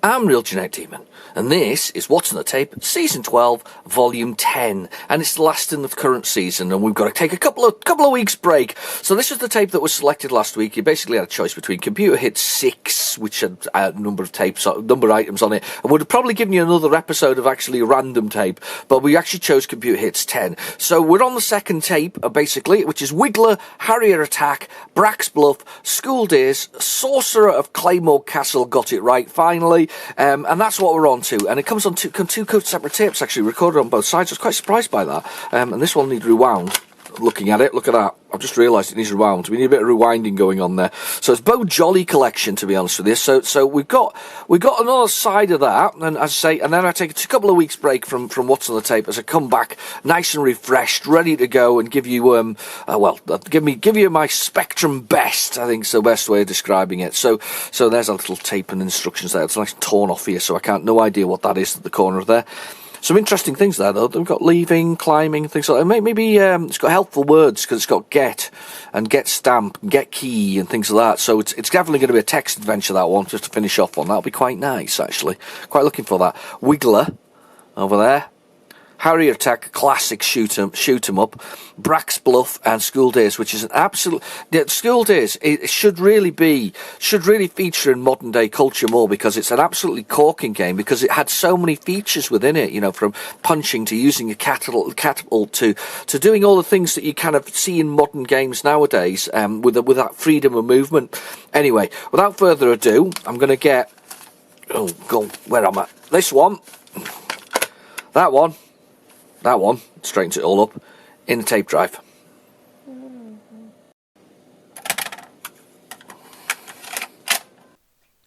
I'm Real Genetic Demon, and this is What's on the Tape, Season 12, Volume 10, and it's the last in the current season, and we've got to take a couple of weeks break. So this was the tape that was selected last week. You basically had a choice between Computer Hit 6, which had a number of items on it, and would have probably given you another episode of actually a random tape, but we actually chose Computer Hits 10. So we're on the second tape, basically, which is Wiggler, Harrier Attack, Brack's Bluff, School Days, Sorcerer of Claymore Castle, got it right, finally. And that's what we're on to, and it comes on two separate tapes actually, recorded on both sides. I was quite surprised by that, and this one needs rewound. Looking at it, look at that. I've just realised it needs rewound. We need a bit of rewinding going on there. So it's Bo Jolly collection, to be honest with you. So we've got another side of that, and as I say, and then I take a couple of weeks break from What's on the Tape as I come back, nice and refreshed, ready to go, and give you give you my Spectrum best. I think is the best way of describing it. So there's a little tape and instructions there. It's nice torn off here, so I no idea what that is at the corner there. Some interesting things there, though. We've got leaving, climbing, things like that. Maybe it's got helpful words, because it's got get, and get stamp, and get key, and things like that. So it's definitely going to be a text adventure, that one, just to finish off on. That'll be quite nice, actually. Quite looking for that. Wiggler, over there. Harrier Attack, classic shoot 'em up. Brack's Bluff and School Days, which is an absolute... School Days, it should really feature in modern day culture more, because it's an absolutely corking game, because it had so many features within it, you know, from punching to using a catapult to doing all the things that you kind of see in modern games nowadays, with that freedom of movement. Anyway, without further ado, I'm going to get... Oh, God, where am I? This one. That one, straightens it all up, in the tape drive.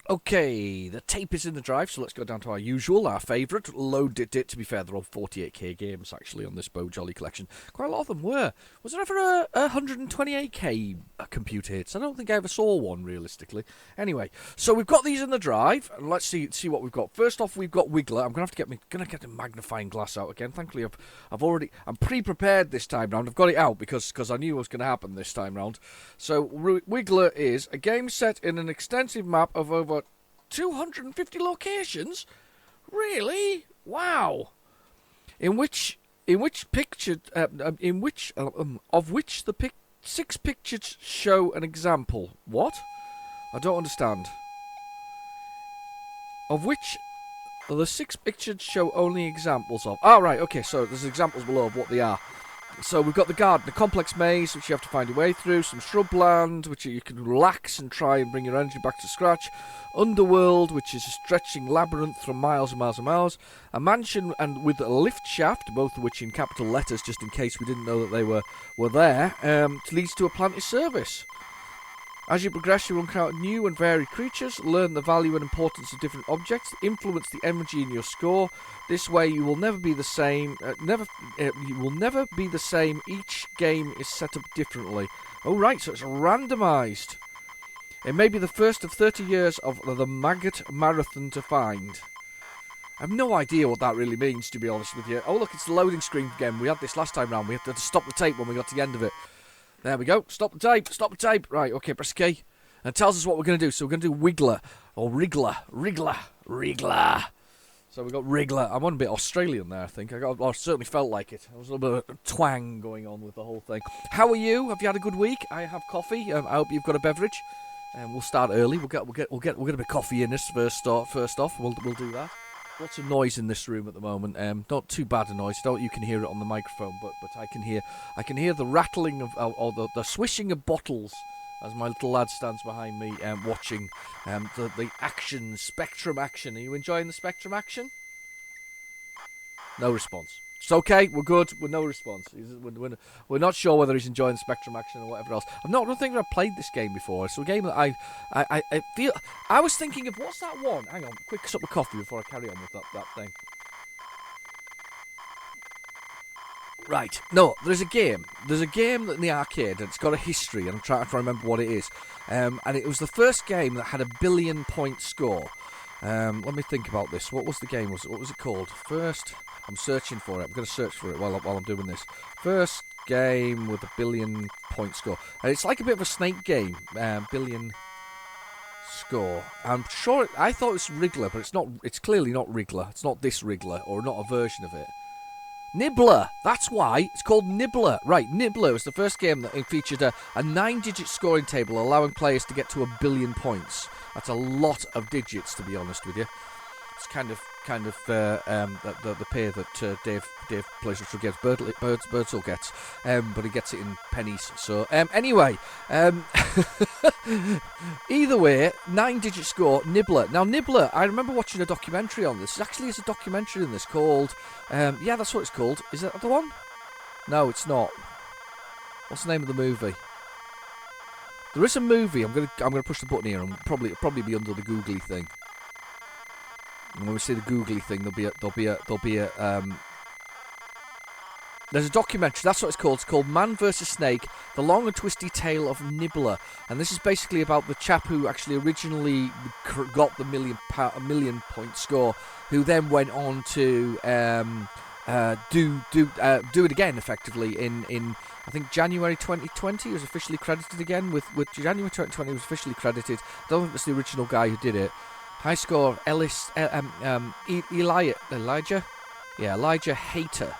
Okay, the tape is in the drive, so let's go down to our usual, our favourite, Load It. To be fair, they're all 48k games, actually, on this Bo Jolly collection. Quite a lot of them were. Was there ever a 128k Computer Hits? I don't think I ever saw one, realistically. Anyway, so we've got these in the drive, and let's see what we've got. First off, we've got Wiggler. I'm going to have to get the magnifying glass out again. Thankfully, I'm pre-prepared this time round. I've got it out, because I knew what was going to happen this time round. So, Wiggler is a game set in an extensive map of over 250 locations? Really? Wow. Of which the 6 pictures show an example. What? I don't understand. Of which the 6 pictures show only examples of. Oh, right, okay, so there's examples below of what they are. So we've got the garden, the complex maze, which you have to find your way through, some shrubland, which you can relax and try and bring your energy back to scratch, underworld, which is a stretching labyrinth from miles and miles and miles, a mansion and with a lift shaft, both of which in capital letters, just in case we didn't know that they were there, leads to a planetary service. As you progress, you will encounter new and varied creatures, learn the value and importance of different objects, influence the energy in your score. This way, you will never be the same. You will never be the same. Each game is set up differently. Oh right, so it's randomised. It may be the first of 30 years of the Maggot Marathon to find. I have no idea what that really means, to be honest with you. Oh look, it's the loading screen again. We had this last time round. We had to stop the tape when we got to the end of it. There we go. Stop the tape. Right, okay, press K. And it tells us what we're going to do. So we're going to do Wiggler. Or Wriggler. So we've got Wriggler. I'm on a bit Australian there, I think. I certainly felt like it. There was a little bit of twang going on with the whole thing. How are you? Have you had a good week? I have coffee. I hope you've got a beverage. We'll start early. We'll get a bit of coffee in this first off. We'll do that. Lots of noise in this room at the moment. Not too bad a noise. You can hear it on the microphone, but I can hear the rattling of or the swishing of bottles as my little lad stands behind me watching the action, Spectrum action. Are you enjoying the Spectrum action? No response. It's okay, we're good, with no response. We're not sure whether he's enjoying Spectrum action or whatever else. I don't think I've played this game before. It's a game that I feel... I was thinking of, what's that one? Hang on, quick sup of coffee before I carry on with that thing. Right, no, there's a game in the arcade, and it's got a history, and I'm trying to remember what it is. And it was the first game that had a 1 billion point score. Let me think about this. What was the game? What was it called? First... I'm searching for it. I'm going to search for it while I'm doing this. First game with a 1 billion point score. It's like a bit of a snake game. Billion score. I'm sure I thought it was Wriggler, but it's not. It's clearly not Wriggler. It's not this Wriggler, or not a version of it. Nibbler. That's why it's called Nibbler. Right, Nibbler was the first game that featured a 9-digit scoring table, allowing players to get to 1 billion points. That's a lot of digits, to be honest with you. It's kind of the pair that Dave plays Retrogames Birdsall gets, but he gets it in pennies. So anyway, either way, 9-digit score, Nibbler. Now Nibbler, I remember watching a documentary on this. There actually is a documentary in this called, yeah, that's what it's called. Is that the one? No, it's not. What's the name of the movie? There is a movie. I'm gonna push the button here, and it'll probably be under the googly thing. And when we say the googly thing, there's a documentary, that's what it's called. It's called Man vs. Snake, The Long and Twisty Tale of Nibbler. And this is basically about the chap who actually originally got the million point score, who then went on to do it again, effectively, in I think January 2020. He was officially credited again, with January 2020 he was officially credited. I don't think it's the original guy who did it. High score, Elijah Hater.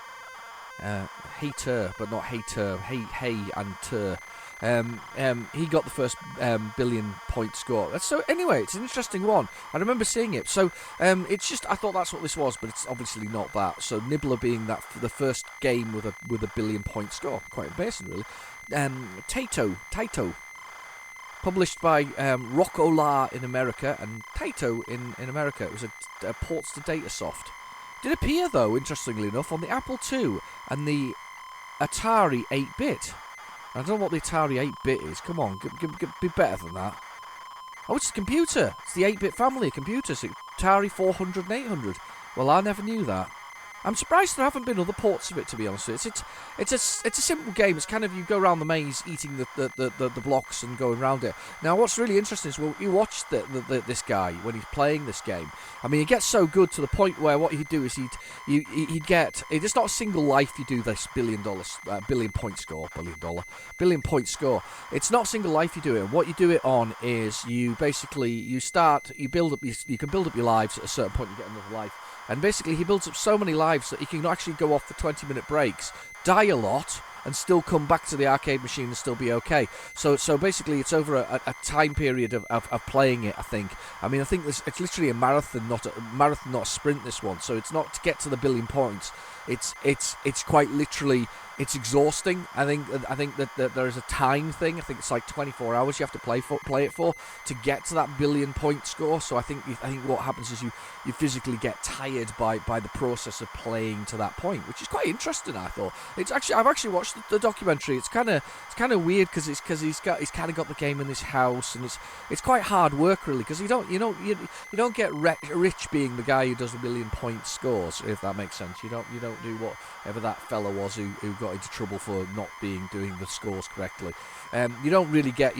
Hater, but not Hater. Hey and Ter. He got the first billion point score. So anyway, it's an interesting one. I remember seeing it. So it's just, I thought that's what this was, but it's obviously not that. So Nibbler being that for the first game with a billion point score, quite amazing, really. Taito. Published by Rockola in America and Taito in America. It was a ports to Datasoft. Did appear, though, interestingly enough, on the Apple II and the Atari 8-bit. I don't know what the Atari 8-bit is. Come on, be better than that. Oh, it's a computer. It's the 8-bit family of computers. Atari 400 and 800. Well, I never knew that. I'm surprised there haven't been other ports of it, to be honest with you. It's a simple game. It's kind of, you go around the maze eating the blocks and going around it. Now, what's really interesting is, well, you watch this guy when he's playing this game. I mean, he gets so good to the point where what he'd do is he'd get, it's not a single life you do this billion point score. It's not a single life you do it. And what you do it on is you basically, you can build up your lives at a certain point, you get another life. And basically, he builds up so many lives that he can actually go off for 20-minute breaks, die a lot, and still come back to the arcade machine and still be okay. So basically, it's over a time period of playing it, I think. I mean, I think it's literally a marathon, not a sprint, this one. So it's not to get to the billion points. It's quite literally, it's exhausting. I think that there is a time thing. I think it's like 24 hours you have to play it for to get to that billion point score. So I think what happens is you physically get tired by the process of playing to that point, which is quite interesting. I thought I've actually watched the documentary. It's kind of weird because he's kind of got the game in his house, and it's quite hard work, really, because you don't get rich being the guy who does a million point scores, if that makes sense. You don't do whatever that fella was who got into trouble for not doing the scores correctly. You don't really get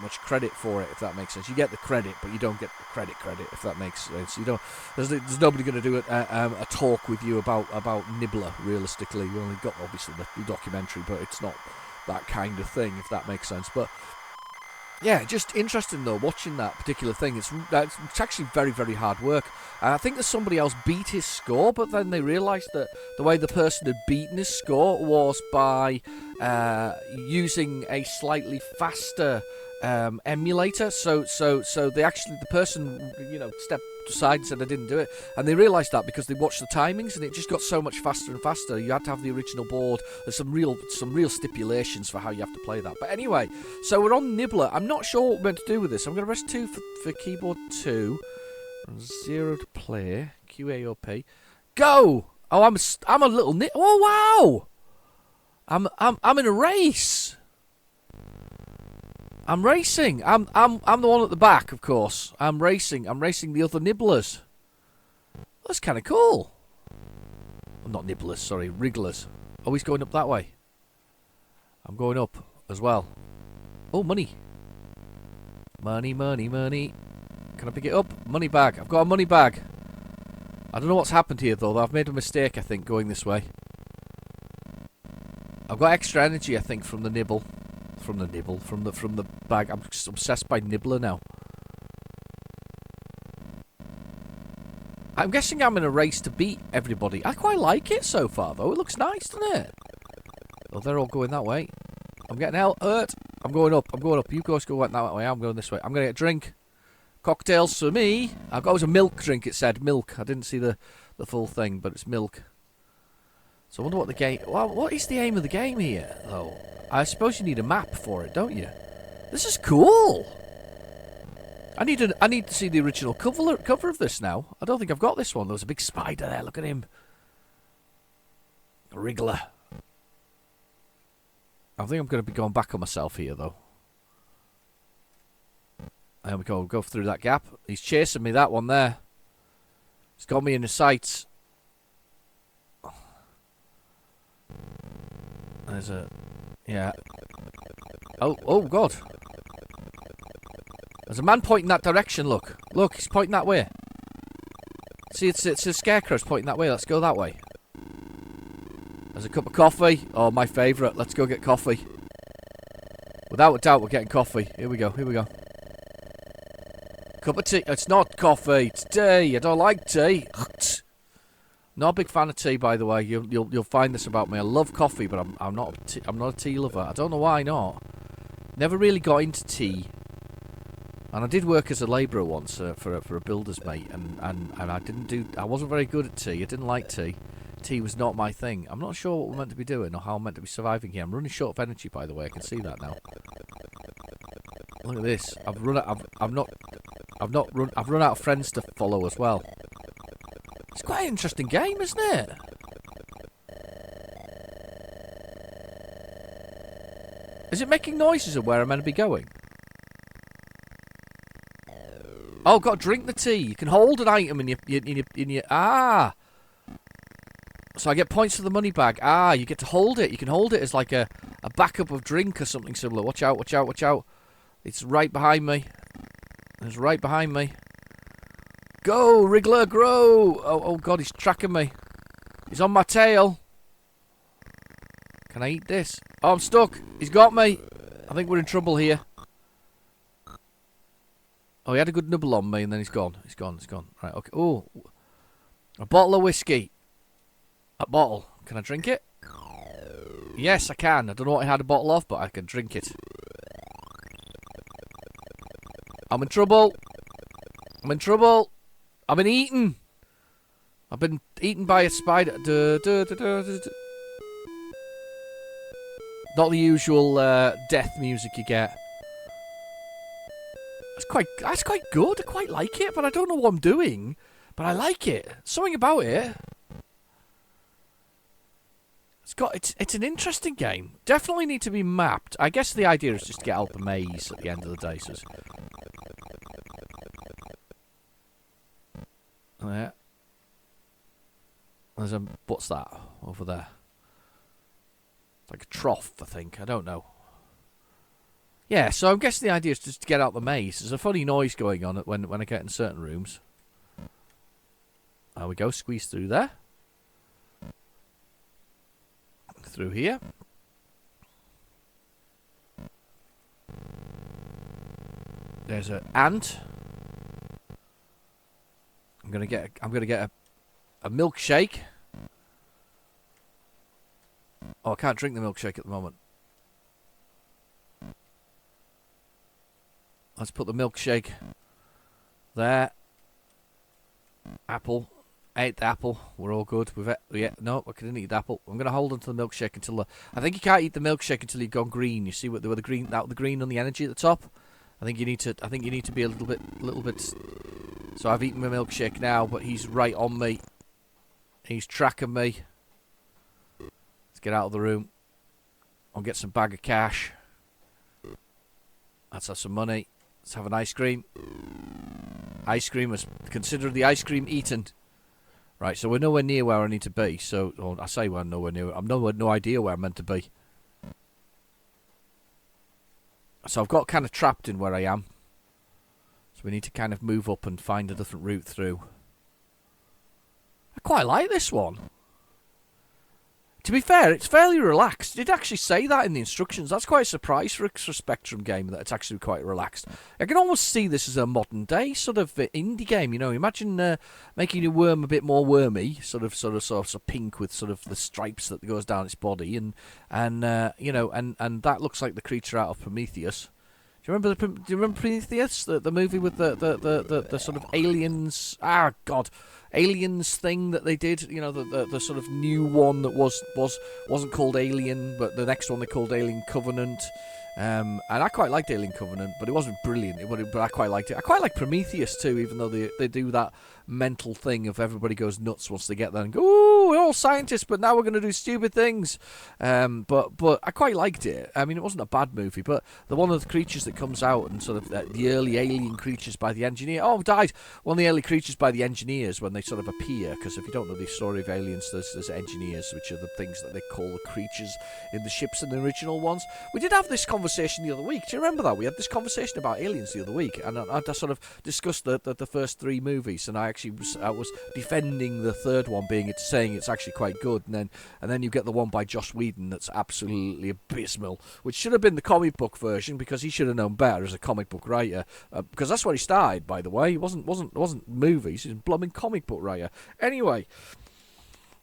much credit for it, if that makes sense. You get the credit, but you don't get the credit, if that makes sense. There's nobody going to do a talk with you about Nibbler. Realistically, we only got obviously the documentary, but it's not that kind of thing, if that makes sense. But yeah, just interesting though, watching that particular thing. It's actually very, very hard work. I think that somebody else beat his score, but then they realised that the way the person had beaten his score was by using a slightly faster emulator. So the person stepped aside and said, I didn't do it, and they realised that because they watched the timings, and it just got so much faster and faster. You had to have the original board. There's some real stipulations for how you have to play that. But anyway, so we're on Nibbler. I'm not sure what we're meant to do with this. I'm going to press 2 for keyboard 2, 0 to play, QAOP, go. Oh, I'm a little nit. Oh wow, I'm in a race. I'm racing. I'm the one at the back, of course. I'm racing the other nibblers. That's kind of cool. Well, not nibblers, sorry, wrigglers. Oh, he's going up that way. I'm going up as well. Oh, money. Money. Can I pick it up? Money bag. I've got a money bag. I don't know what's happened here, though. I've made a mistake, I think, going this way. I've got extra energy, I think, from the nibble. From the bag. I'm just obsessed by Nibbler now. I'm guessing I'm in a race to beat everybody. I quite like it so far, though. It looks nice, doesn't it? Oh, they're all going that way. I'm getting hurt. I'm going up. I'm going up. You guys go that way. I'm going this way. I'm going to get a drink. Cocktails for me. I've got it was a milk drink, it said. Milk. I didn't see the full thing, but it's milk. So I wonder what the game... Well, what is the aim of the game here, though? I suppose you need a map for it, don't you? This is cool! I need to see the original cover of this now. I don't think I've got this one. There was a big spider there. Look at him. A wriggler. I think I'm going to be going back on myself here, though. There we go. Go through that gap. He's chasing me, that one there. He's got me in his sights. There's a... Yeah. Oh, God. There's a man pointing that direction, look. Look, he's pointing that way. See, it's a scarecrow's pointing that way. Let's go that way. There's a cup of coffee. Oh, my favourite. Let's go get coffee. Without a doubt, we're getting coffee. Here we go, here we go. Cup of tea. It's not coffee, it's tea. I don't like tea. Not a big fan of tea, by the way. You'll find this about me. I love coffee, but I'm not a tea lover. I don't know why not. Never really got into tea. And I did work as a labourer once for a builder's mate, and I wasn't very good at tea. I didn't like tea. Tea was not my thing. I'm not sure what we're meant to be doing or how I'm meant to be surviving here. I'm running short of energy, by the way. I can see that now. Look at this. I've run out of friends to follow as well. It's quite an interesting game, isn't it? Is it making noises of where I'm meant to be going? Oh, got to drink the tea. You can hold an item in your ah. So I get points for the money bag. Ah, you get to hold it. You can hold it as like a backup of drink or something similar. Watch out, watch out, watch out. It's right behind me. It's right behind me. Go, Wriggler, grow! Oh, God, he's tracking me. He's on my tail. Can I eat this? Oh, I'm stuck. He's got me. I think we're in trouble here. Oh, he had a good nibble on me and then he's gone. He's gone, he's gone. Right, okay. Oh, a bottle of whiskey. A bottle. Can I drink it? Yes, I can. I don't know what I had a bottle of, but I can drink it. I'm in trouble. I'm in trouble. I've been eaten. I've been eaten by a spider. Not the usual death music you get. That's quite good. I quite like it, but I don't know what I'm doing. But I like it. Something about it. It's an interesting game. Definitely need to be mapped. I guess the idea is just to get out the maze at the end of the day. So yeah. There's a... What's that? Over there. It's like a trough, I think. I don't know. Yeah, so I'm guessing the idea is just to get out the maze. There's a funny noise going on when I get in certain rooms. There we go. Squeeze through there. Through here. There's an ant. I'm gonna get a milkshake. Oh, I can't drink the milkshake at the moment. Let's put the milkshake there. Apple. Ate the apple. We're all good with it. Yeah, no, I couldn't eat the apple. I'm gonna hold on to the milkshake until I think you can't eat the milkshake until you've gone green. You see what the green, the green on the energy at the top. I think you need to be a little bit. So I've eaten my milkshake now, but he's right on me. He's tracking me. Let's get out of the room. I'll get some bag of cash. Let's have some money. Let's have an ice cream. Ice cream was considered the ice cream eaten. Right, so we're nowhere near where I need to be. So I say we're nowhere near. I'm no idea where I'm meant to be. So I've got kind of trapped in where I am. So we need to kind of move up and find a different route through. I quite like this one. To be fair, it's fairly relaxed. It did actually say that in the instructions. That's quite a surprise for a Spectrum game, that it's actually quite relaxed. I can almost see this as a modern day sort of indie game. You know, imagine making your worm a bit more wormy, sort of pink with sort of the stripes that goes down its body, and that looks like the creature out of Prometheus. Do you remember Prometheus, the movie with the sort of aliens? Ah, God. Aliens thing that they did, you know, the sort of new one that wasn't called Alien, but the next one they called Alien Covenant. And I quite liked Alien Covenant, but it wasn't brilliant. But I quite liked it. I quite like Prometheus too, even though they do that mental thing of everybody goes nuts once they get there and go, "Ooh, we're all scientists, but now we're going to do stupid things." But I quite liked it. I mean, it wasn't a bad movie, but one of the creatures that comes out and sort of the early alien creatures by the engineer. Oh, died. One of the early creatures by the engineers when they sort of appear. Because if you don't know the story of aliens, there's engineers, which are the things that they call the creatures in the ships in the original ones. We did have this conversation the other week. Do you remember that? We had this conversation about aliens the other week, and I sort of discussed the first three movies, and I was defending the third one, saying it's actually quite good, and then you get the one by Joss Whedon that's absolutely abysmal, which should have been the comic book version, because he should have known better as a comic book writer, because that's where he started, by the way. He wasn't movies, he was a blooming comic book writer. Anyway,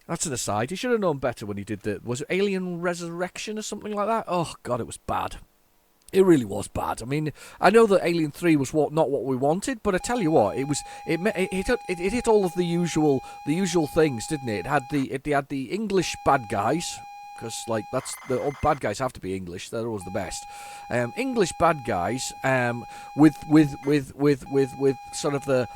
that's an aside. He should have known better when he did was it Alien Resurrection or something like that? Oh God, it was bad. It really was bad. I mean, I know that Alien 3 was not what we wanted, but I tell you what, it hit all of the usual things, didn't it? It had the English bad guys, because that's the bad guys have to be English. They're always the best. English bad guys, with sort of the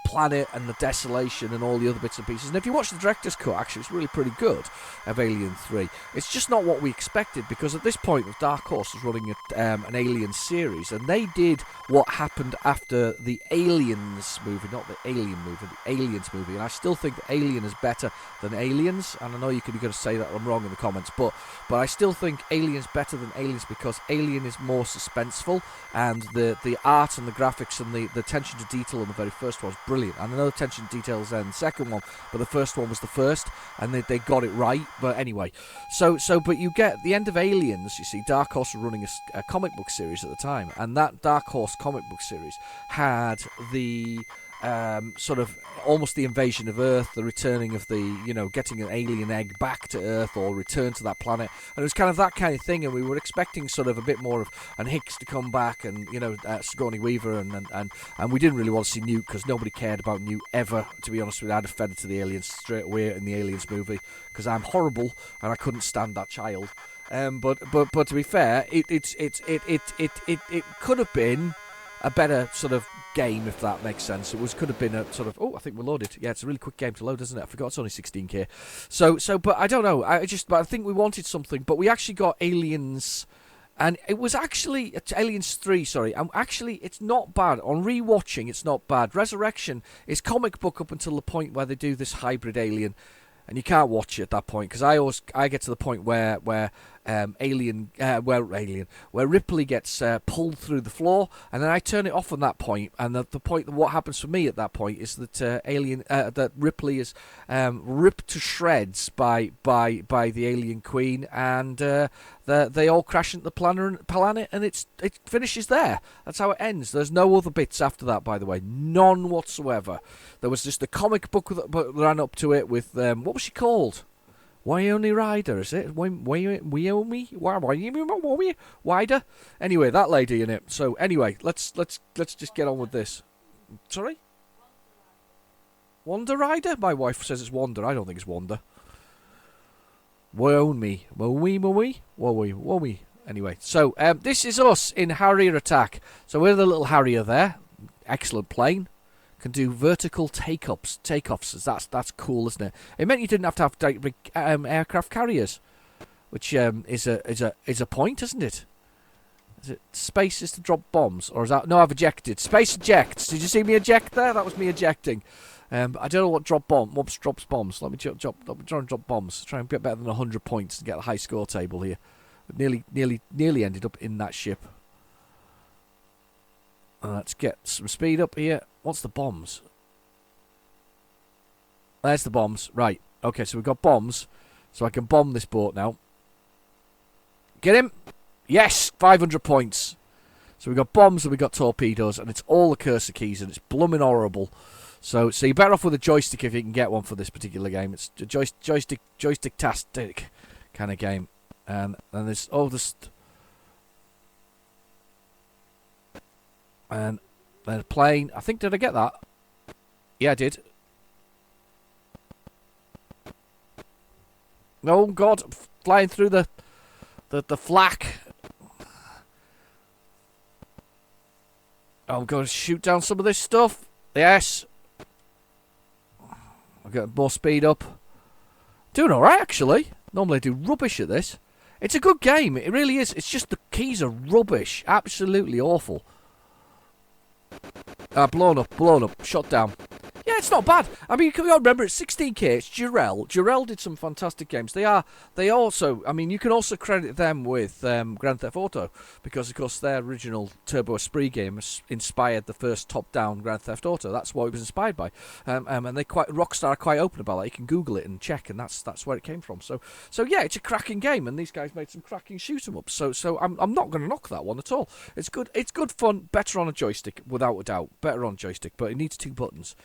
planet and the desolation and all the other bits and pieces. And if you watch the director's cut, actually, it's really pretty good of Alien 3. It's just not what we expected, because at this point, Dark Horse was running an Alien series, and they did what happened after the Aliens movie, not the Alien movie, the Aliens movie. And I still think that Alien is better than Aliens, and I know you're going to say that I'm wrong in the comments, but I still think Alien's better than Aliens, because Alien is more suspenseful, and the art and the graphics and the attention to detail in the very first one was brilliant. And I know attention to details in the second one, but the first one was the first, and they got it right. But anyway, but you get the end of Aliens, you see, Dark Horse were running a comic book series at the time, and that Dark Horse comic book series had the sort of almost the invasion of Earth, the returning of getting an alien egg back to Earth or return to that planet, and it was kind of that kind of thing. And we were expecting sort of a bit more of Hicks to come back, and Sigourney Weaver, and we didn't really want to see Newt, because nobody cared about Newt ever. To be honest with you, I'd have fed it to the aliens straight away in the Aliens movie, because I'm horrible and I couldn't stand that child. But to be fair, it could have been a better sort of game, if that makes sense. Could have been a sort of, I think we're loaded. Yeah, it's a really quick game to load, isn't it? I forgot it's only 16k. But I don't know. But I think we wanted something, but we actually got Aliens, and it was actually Aliens 3. Sorry, actually it's not bad. On rewatching, it's not bad. Resurrection is comic book up until the point where they do this hybrid alien, and you can't watch it at that point, because I get to the point where Ripley gets pulled through the floor, and then I turn it off on that point. And the point, what happens for me at that point is that that Ripley is ripped to shreds by the alien queen, and they all crash into the planet, and it finishes there. That's how it ends. There's no other bits after that, by the way, none whatsoever. There was just the comic book that ran up to it with what was she called? Wyoming Rider, is it? Wyoming? Wider? Anyway, that lady in it. So anyway, let's just get on with this. Sorry? Wonder Rider? My wife says it's Wonder. I don't think it's Wonder. Wyoming. Anyway, so this is us in Harrier Attack. So we're the little Harrier there. Excellent plane. Can do vertical takeoffs. That's cool, isn't it? It meant you didn't have to have aircraft carriers, which is a point, isn't it? Is it space is to drop bombs, or is that no? I've ejected. Space ejects. Did you see me eject there? That was me ejecting. I don't know what drops bombs. Let me try and drop bombs. Try and get better than 100 points and get a high score table here. But nearly ended up in that ship. Let's get some speed up here. What's the bombs? There's the bombs. Right. Okay, so we've got bombs. So I can bomb this boat now. Get him! Yes! 500 points. So we got bombs and we got torpedoes, and it's all the cursor keys, and it's blooming horrible. So you're better off with a joystick if you can get one for this particular game. It's a joystick-tastic kind of game. And there's this... And then a plane. I think, did I get that? Yeah, I did. Oh, God. Flying through the flak. I'm going to shoot down some of this stuff. Yes. I'll get more speed up. Doing alright, actually. Normally I do rubbish at this. It's a good game. It really is. It's just the keys are rubbish. Absolutely awful. Blown up, shot down. Yeah, it's not bad. I mean, you can remember it's 16K. It's Durell. Durell did some fantastic games. They also. I mean, you can also credit them with Grand Theft Auto because, of course, their original Turbo Esprit game inspired the first top-down Grand Theft Auto. That's what it was inspired by. And Rockstar are quite open about that. You can Google it and check, and that's where it came from. So yeah, it's a cracking game, and these guys made some cracking shoot 'em ups. So I'm not going to knock that one at all. It's good. It's good fun. Better on a joystick, without a doubt. Better on joystick, but it needs 2 buttons.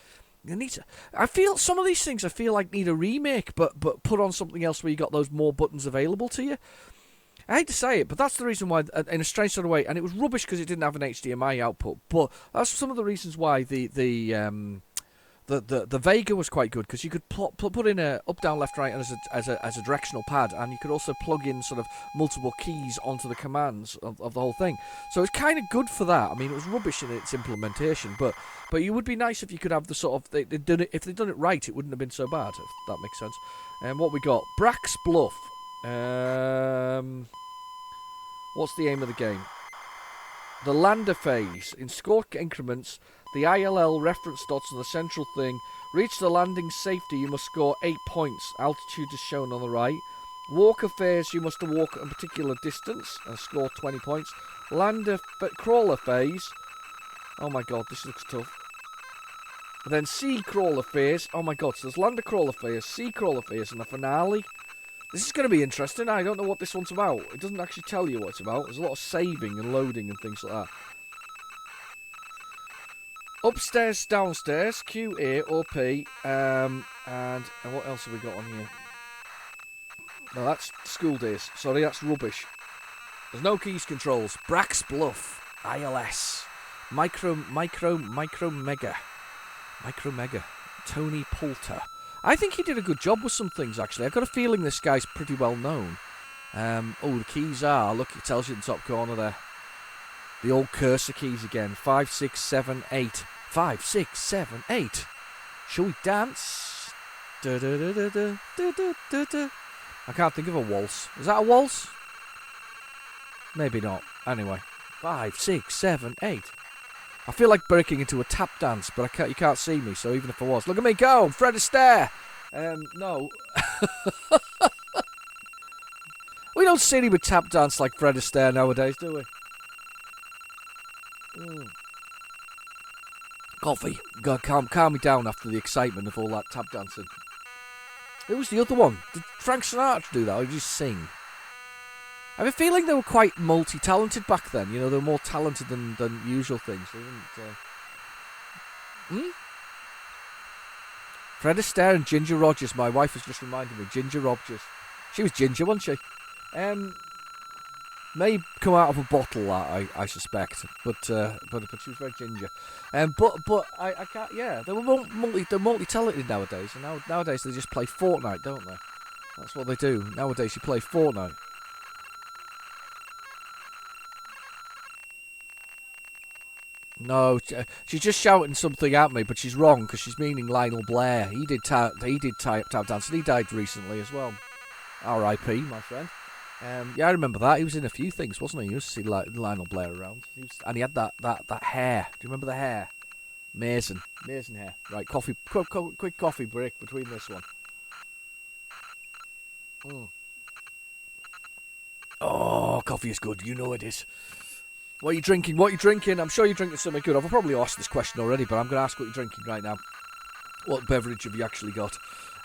I feel some of these things need a remake, but put on something else where you got those more buttons available to you. I hate to say it, but that's the reason why, in a strange sort of way, and it was rubbish because it didn't have an HDMI output. But that's some of the reasons why the Vega was quite good, because you could put in a up, down, left, right as a directional pad, and you could also plug in sort of multiple keys onto the commands of the whole thing. So it's kind of good for that. I mean, it was rubbish in its implementation, but it would be nice if you could have the sort of if they'd done it right, it wouldn't have been so bad. If that makes sense. And what we got? Brack's Bluff. What's the aim of the game? The lander phase in score increments. The ILL reference dots on the central thing. Reach the landing safety, you must score 8 points. Altitude is shown on the right. Walker phase, you must walk a particular distance and score 20 points. Crawler phase. Oh my god, this looks tough. And then sea crawler phase. Oh my god, so there's lander crawler phase, sea crawler phase, and the finale. This is going to be interesting. I don't know what this one's about. It doesn't actually tell you what it's about. There's a lot of saving and loading and things like that. Upstairs, downstairs, Q, A, or P, and what else have we got on here? No, that's school days. Sorry, that's rubbish. There's no keys controls. Brack's Bluff, ILS, Micro Mega, Tony Poulter. I think he did a good job with some things, actually. I've got a feeling this guy's pretty well known. The keys are, look, it tells you in the top corner there. The old cursor keys again. 5, 6, 7, 8. 5, 6, 7, 8. Shall we dance? Da, da, da, da, da, da, da, da. I can't think of a waltz. Is that a waltz? Maybe not. Anyway. 5, 6, 7, 8. I feel like breaking into a tap dance, but you can't see me, so even if I was. Look at me go! Fred Astaire! No. We don't see any with tap dance like Fred Astaire nowadays, do we? Coffee. God, calm me down after the excitement of all that tap dancing. Who was the other one? Did Frank Sinatra do that, or did he just sing? I have a feeling they were quite multi-talented back then. You know, they were more talented than usual things. They didn't, Fred Astaire and Ginger Rogers. My wife has just reminded me. Ginger Rogers. She was ginger, wasn't she? May come out of a bottle, that I suspect, but she was very ginger. But I can't. Yeah, they're multi-talented nowadays, and nowadays they just play Fortnite, don't they? That's what they do nowadays. You play Fortnite. No, she's just shouting something at me, but she's wrong because she's meaning Lionel Blair. He did tap dance, and he died recently as well. R.I.P. my friend. Yeah, I remember that. He was in a few things, wasn't he? You used to see Lionel Blair around. And he had that hair. Do you remember the hair? Amazing hair. Right, coffee. Quick coffee break between this one. Oh, coffee is good. You know it is. What are you drinking? I'm sure you're drinking something good. I've probably asked this question already, but I'm going to ask what you're drinking right now. What beverage have you actually got?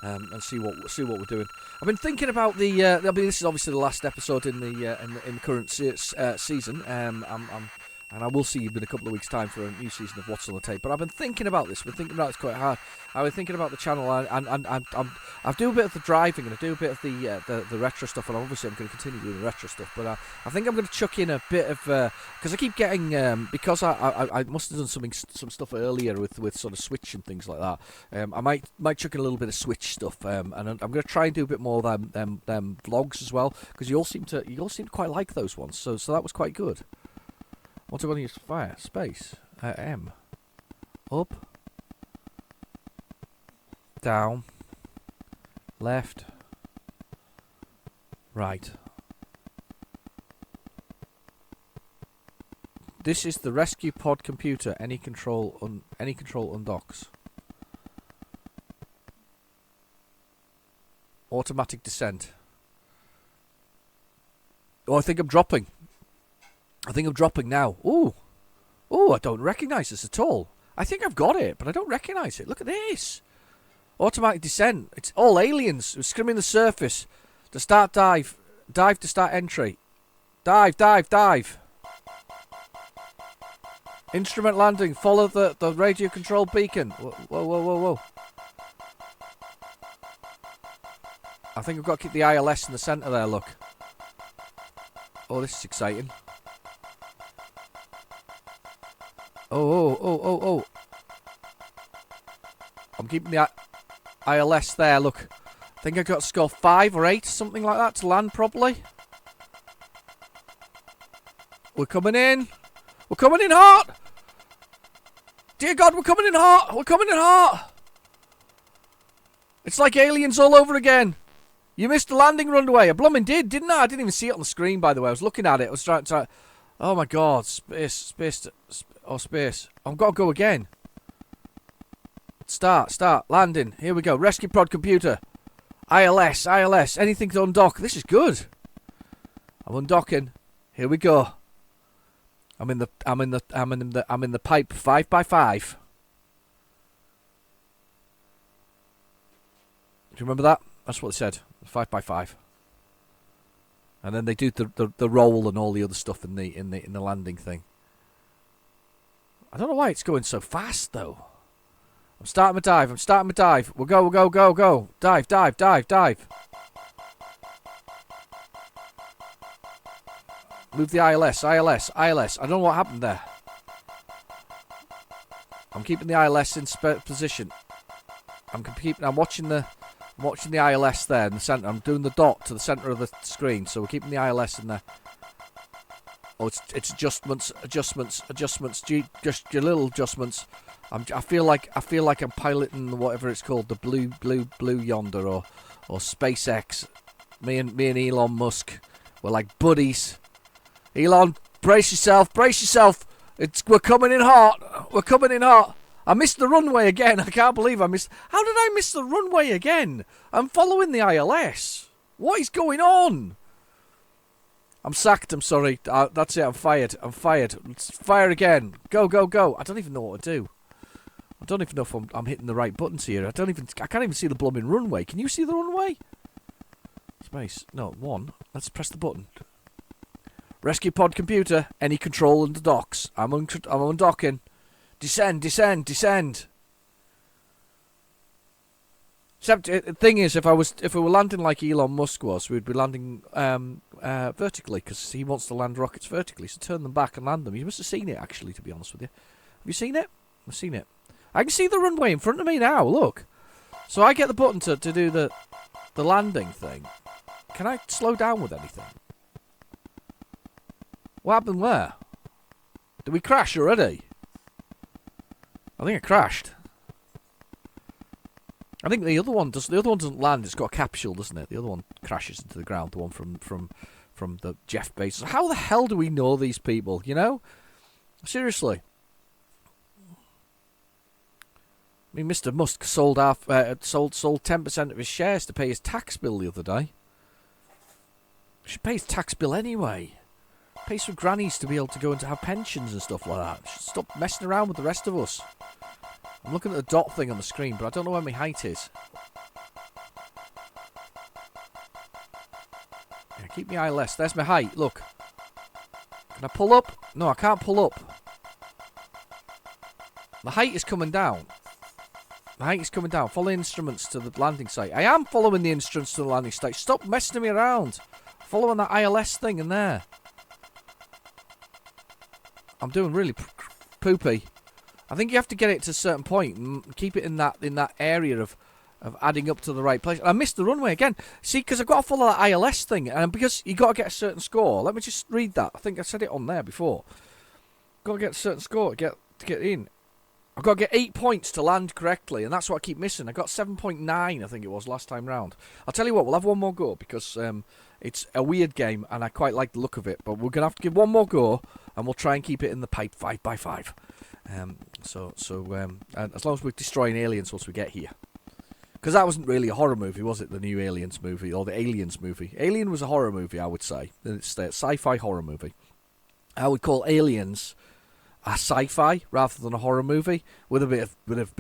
and see what we're doing. I've been thinking about the. I mean, this is obviously the last episode in the current season. And I will see you in a couple of weeks' time for a new season of What's on the Tape. But I've been thinking about this. I've been thinking about this quite hard. I've been thinking about the channel, and I do a bit of the driving, and I do a bit of the retro stuff, and obviously I'm going to continue doing the retro stuff. But I think I'm going to chuck in a bit of because I keep getting because I must have done some stuff earlier with sort of Switch and things like that. I might chuck in a little bit of Switch stuff, and I'm going to try and do a bit more of them vlogs as well, because you all seem to quite like those ones. So that was quite good. What's I going to use? Fire, space, M, up, down, left, right. This is the rescue pod computer. Any control undocks. Automatic descent. Oh, I think I'm dropping. Now. Ooh, I don't recognise this at all. I think I've got it, but I don't recognise it. Look at this. Automatic descent. It's all aliens. We're skimming the surface. To start dive. Dive to start entry. Dive. Instrument landing. Follow the radio control beacon. Whoa. I think I've got to keep the ILS in the centre there, look. Oh, this is exciting. Oh. I'm keeping the ILS there, look. I think I got to score 5 or 8, something like that, to land properly. We're coming in. We're coming in hot. Dear God, we're coming in hot. It's like aliens all over again. You missed the landing runway. I blooming did, didn't I? I didn't even see it on the screen, by the way. I was looking at it. I was trying to... Oh, my God. Space. I've got to go again. Start. Landing. Here we go. Rescue pod computer. ILS. Anything to undock. This is good. I'm undocking. Here we go. I'm in the pipe 5x5. Do you remember that? That's what they said. 5x5. And then they do the roll and all the other stuff in the landing thing. I don't know why it's going so fast though. I'm starting my dive. We'll go. Dive. Move the ILS. I don't know what happened there. I'm keeping the ILS in position. I'm watching the ILS there in the centre. I'm doing the dot to the centre of the screen, so we're keeping the ILS in there. Oh, it's adjustments. Just your little adjustments. I feel like I'm piloting whatever it's called, the blue yonder or SpaceX. Me and Elon Musk, we're like buddies. Elon, brace yourself. We're coming in hot. I missed the runway again. I can't believe I missed. How did I miss the runway again? I'm following the ILS. What is going on? I'm sacked. I'm sorry. That's it. I'm fired. Let's fire again. Go. I don't even know what to do. I don't even know if I'm hitting the right buttons here. I can't even see the blooming runway. Can you see the runway? Space. No, 1. Let's press the button. Rescue pod computer. Any control under docks. I'm undocking. Descend. Except the thing is, if we were landing like Elon Musk was, we'd be landing vertically, because he wants to land rockets vertically. So turn them back and land them. You must have seen it, actually, to be honest with you. Have you seen it? I've seen it. I can see the runway in front of me now. Look. So I get the button to do the landing thing. Can I slow down with anything? What happened there? Did we crash already? I think it crashed. I think the other one doesn't land. It's got a capsule, doesn't it? The other one crashes into the ground. The one from the Jeff Bezos. How the hell do we know these people? You know, seriously. I mean, Mr. Musk sold 10% of his shares to pay his tax bill the other day. He should pay his tax bill anyway. Pays for grannies to be able to go and to have pensions and stuff like that. Should stop messing around with the rest of us. I'm looking at the dot thing on the screen, but I don't know where my height is. Yeah, keep my eye less. There's my height. Look. Can I pull up? No, I can't pull up. The height is coming down. The height is coming down. Follow instruments to the landing site. I am following the instruments to the landing site. Stop messing me around. Following that ILS thing in there. I'm doing really poopy. I think you have to get it to a certain point and keep it in that area of adding up to the right place. I missed the runway again. See, because I've got to follow that ILS thing, and because you got to get a certain score. Let me just read that. I think I said it on there before. Got to get a certain score to get in. I've got to get 8 points to land correctly, and that's what I keep missing. I got 7.9, I think it was, last time round. I'll tell you what, we'll have one more go, because it's a weird game, and I quite like the look of it. But we're going to have to give one more go, and we'll try and keep it in the pipe 5x5. And as long as we're destroying aliens once we get here. Because that wasn't really a horror movie, was it? The new Aliens movie, or the Aliens movie. Alien was a horror movie, I would say. It's a sci-fi horror movie. I would call Aliens a sci-fi rather than a horror movie, with a bit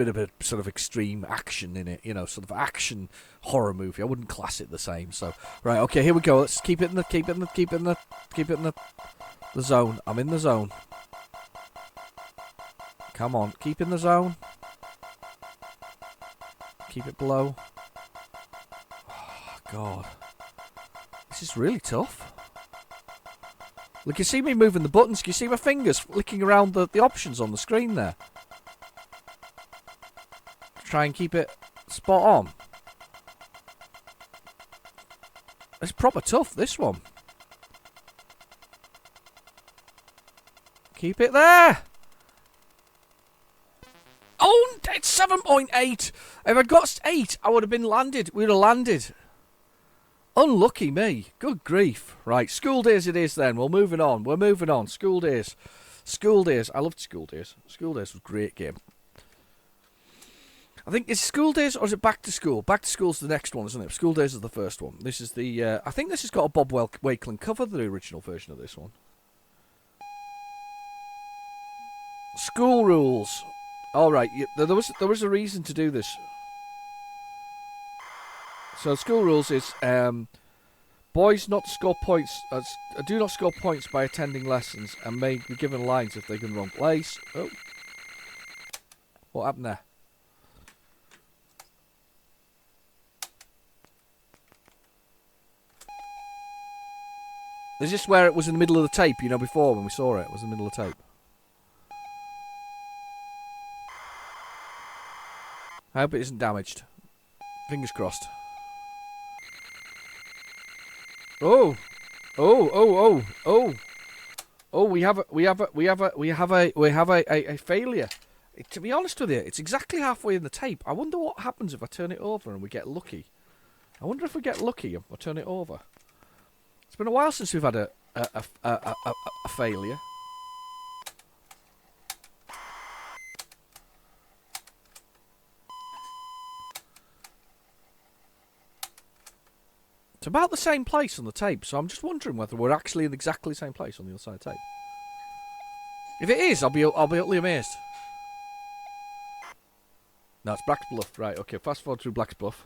of a sort of extreme action in it, you know, sort of action horror movie. I wouldn't class it the same. So right, okay, here we go. Let's keep it in the zone. I'm in the zone. Come on, keep in the zone. Keep it below. Oh, God. This is really tough. Look, you see me moving the buttons. Can you see my fingers flicking around the options on the screen there? Try and keep it spot on. It's proper tough, this one. Keep it there. Oh, it's 7.8. If I'd got 8, I would have been landed. We'd have landed. Unlucky me. Good grief. Right, school days it is then. We're moving on. School days. School days. I loved school days. School days was a great game. I think, is school days or is it back to school? Back to school's the next one, isn't it? School days is the first one. This is the, I think this has got a Bob Wakelin cover, the original version of this one. School rules. Alright, there was a reason to do this. So school rules is boys not to score points. Do not score points by attending lessons and may be given lines if they go in the wrong place. Oh, what happened there? Is this where it was in the middle of the tape? You know, before when we saw it was in the middle of the tape. I hope it isn't damaged. Fingers crossed. Oh, we have a failure. To be honest with you, it's exactly halfway in the tape. I wonder what happens if I turn it over and we get lucky. I wonder if we get lucky and I turn it over. It's been a while since we've had a failure. It's about the same place on the tape, so I'm just wondering whether we're actually in exactly the same place on the other side of the tape. If it is, I'll be utterly amazed. No, it's Black's Bluff. Right, okay, fast forward through Black's Bluff.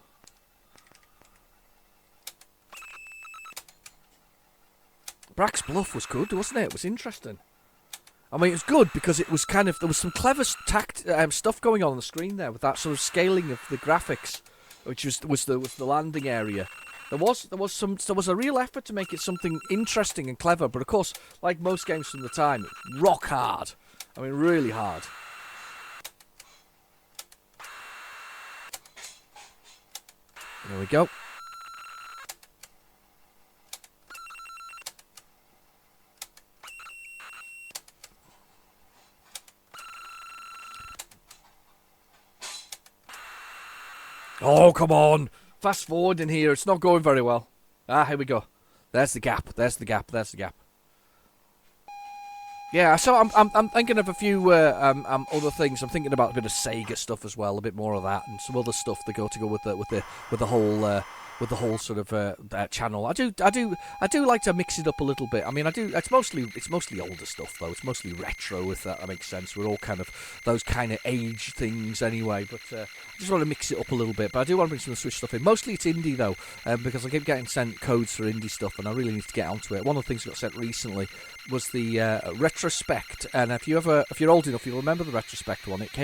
Black's Bluff was good, wasn't it? It was interesting. I mean, it was good because it was kind of, there was some clever stuff going on the screen there with that sort of scaling of the graphics, which was the landing area. There was a real effort to make it something interesting and clever, but of course, like most games from the time, rock hard. I mean, really hard. There we go. Oh, come on. Fast forward in here. It's not going very well. Ah, here we go. There's the gap. There's the gap. There's the gap. Yeah, so I'm thinking of a few other things. I'm thinking about a bit of Sega stuff as well, a bit more of that, and some other stuff that go with the whole with the whole sort of channel. I do like to mix it up a little bit. I mean, I do. It's mostly older stuff though. It's mostly retro, if that makes sense. We're all kind of those kind of age things anyway. But I just want to mix it up a little bit. But I do want to bring some Switch stuff in. Mostly it's indie though, because I keep getting sent codes for indie stuff, and I really need to get onto it. One of the things that got sent recently was the Retrospect, and if you're old enough, you'll remember the Retrospect one. It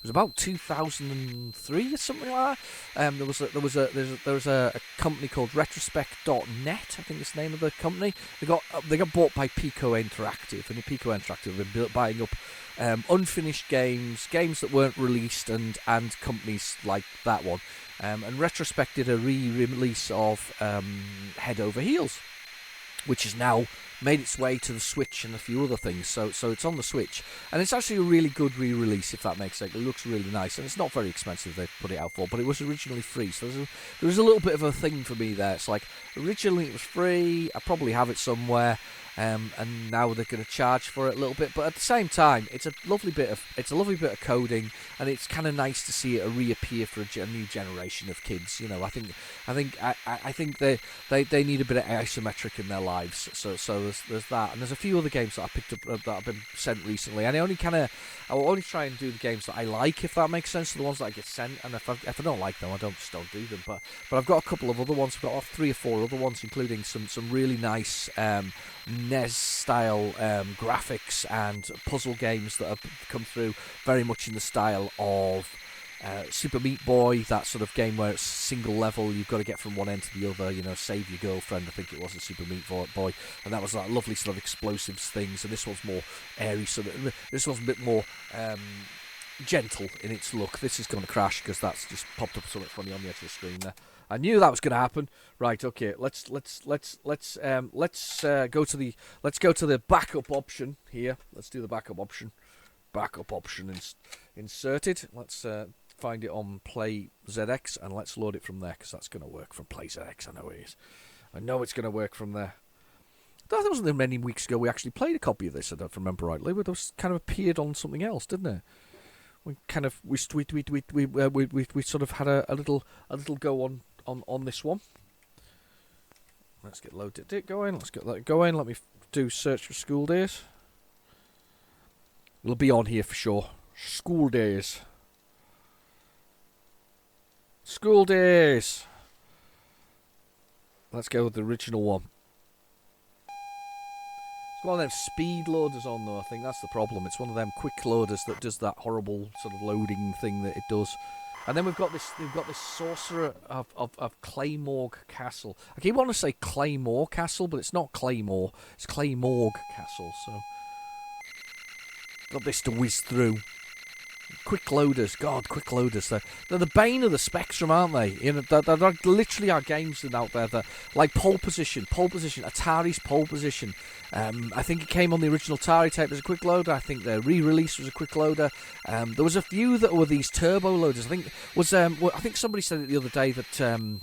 was about 2003 or something like that. There was a company called Retrospect.net, I think is the name of the company. They got bought by Pico Interactive, and Pico Interactive have been buying up unfinished games that weren't released, and companies like that one. And Retrospect did a re-release of Head Over Heels, which is now made its way to the Switch and a few other things, so it's on the Switch, and it's actually a really good re-release, if that makes sense. It looks really nice, and it's not very expensive they put it out for, but it was originally free, so there was a little bit of a thing for me there. It's like, originally it was free, I probably have it somewhere, and now they're going to charge for it a little bit, but at the same time, it's a lovely bit of coding, and it's kind of nice to see it reappear for a new generation of kids. You know, I think they need a bit of isometric in their lives, so there's that, and there's a few other games that I picked up that have been sent recently, and I will only try and do the games that I like, if that makes sense, the ones that I get sent, and if I don't like them, I don't do them, but I've got a couple of other ones. I've got 3 or 4 other ones, including some really nice NES style graphics and puzzle games that have come through, very much in the style of Super Meat Boy, that sort of game where it's single level, you've got to get from one end to the other, you know, save your girlfriend, I think it was, a Super Meat Boy, and that was that lovely sort of explosives things, and this one's more airy, this one's a bit more gentle in its look. This is going to crash because that's just popped up something funny on the edge of the screen there. I knew that was going to happen. Right, okay. Let's go to the backup option here. Let's do the backup option. Backup option inserted. Let's find it on PlayZX and let's load it from there, because that's going to work from PlayZX. I know it is. I know it's going to work from there. That wasn't there many weeks ago we actually played a copy of this, I don't remember rightly, but it was kind of appeared on something else, didn't it? We kind of we sort of had a little go on this one. Let's get loaded it going. Let's get that going. Let me do search for school days. It'll be on here for sure. School days. School days. Let's go with the original one. It's one of them speed loaders on though, I think that's the problem. It's one of them quick loaders that does that horrible sort of loading thing that it does. And then we've got this sorcerer of Claymore Castle. I keep wanting to say Claymore Castle, but it's not Claymore, it's Claymore Castle, so got this to whiz through. Quick loaders, God, quick loaders. They're the bane of the spectrum, aren't they? You know, there literally are games out there that, like Pole Position, Atari's Pole Position. I think it came on the original Atari tape as a quick loader. I think the re-release was a quick loader. There was a few that were these turbo loaders. I think somebody said it the other day that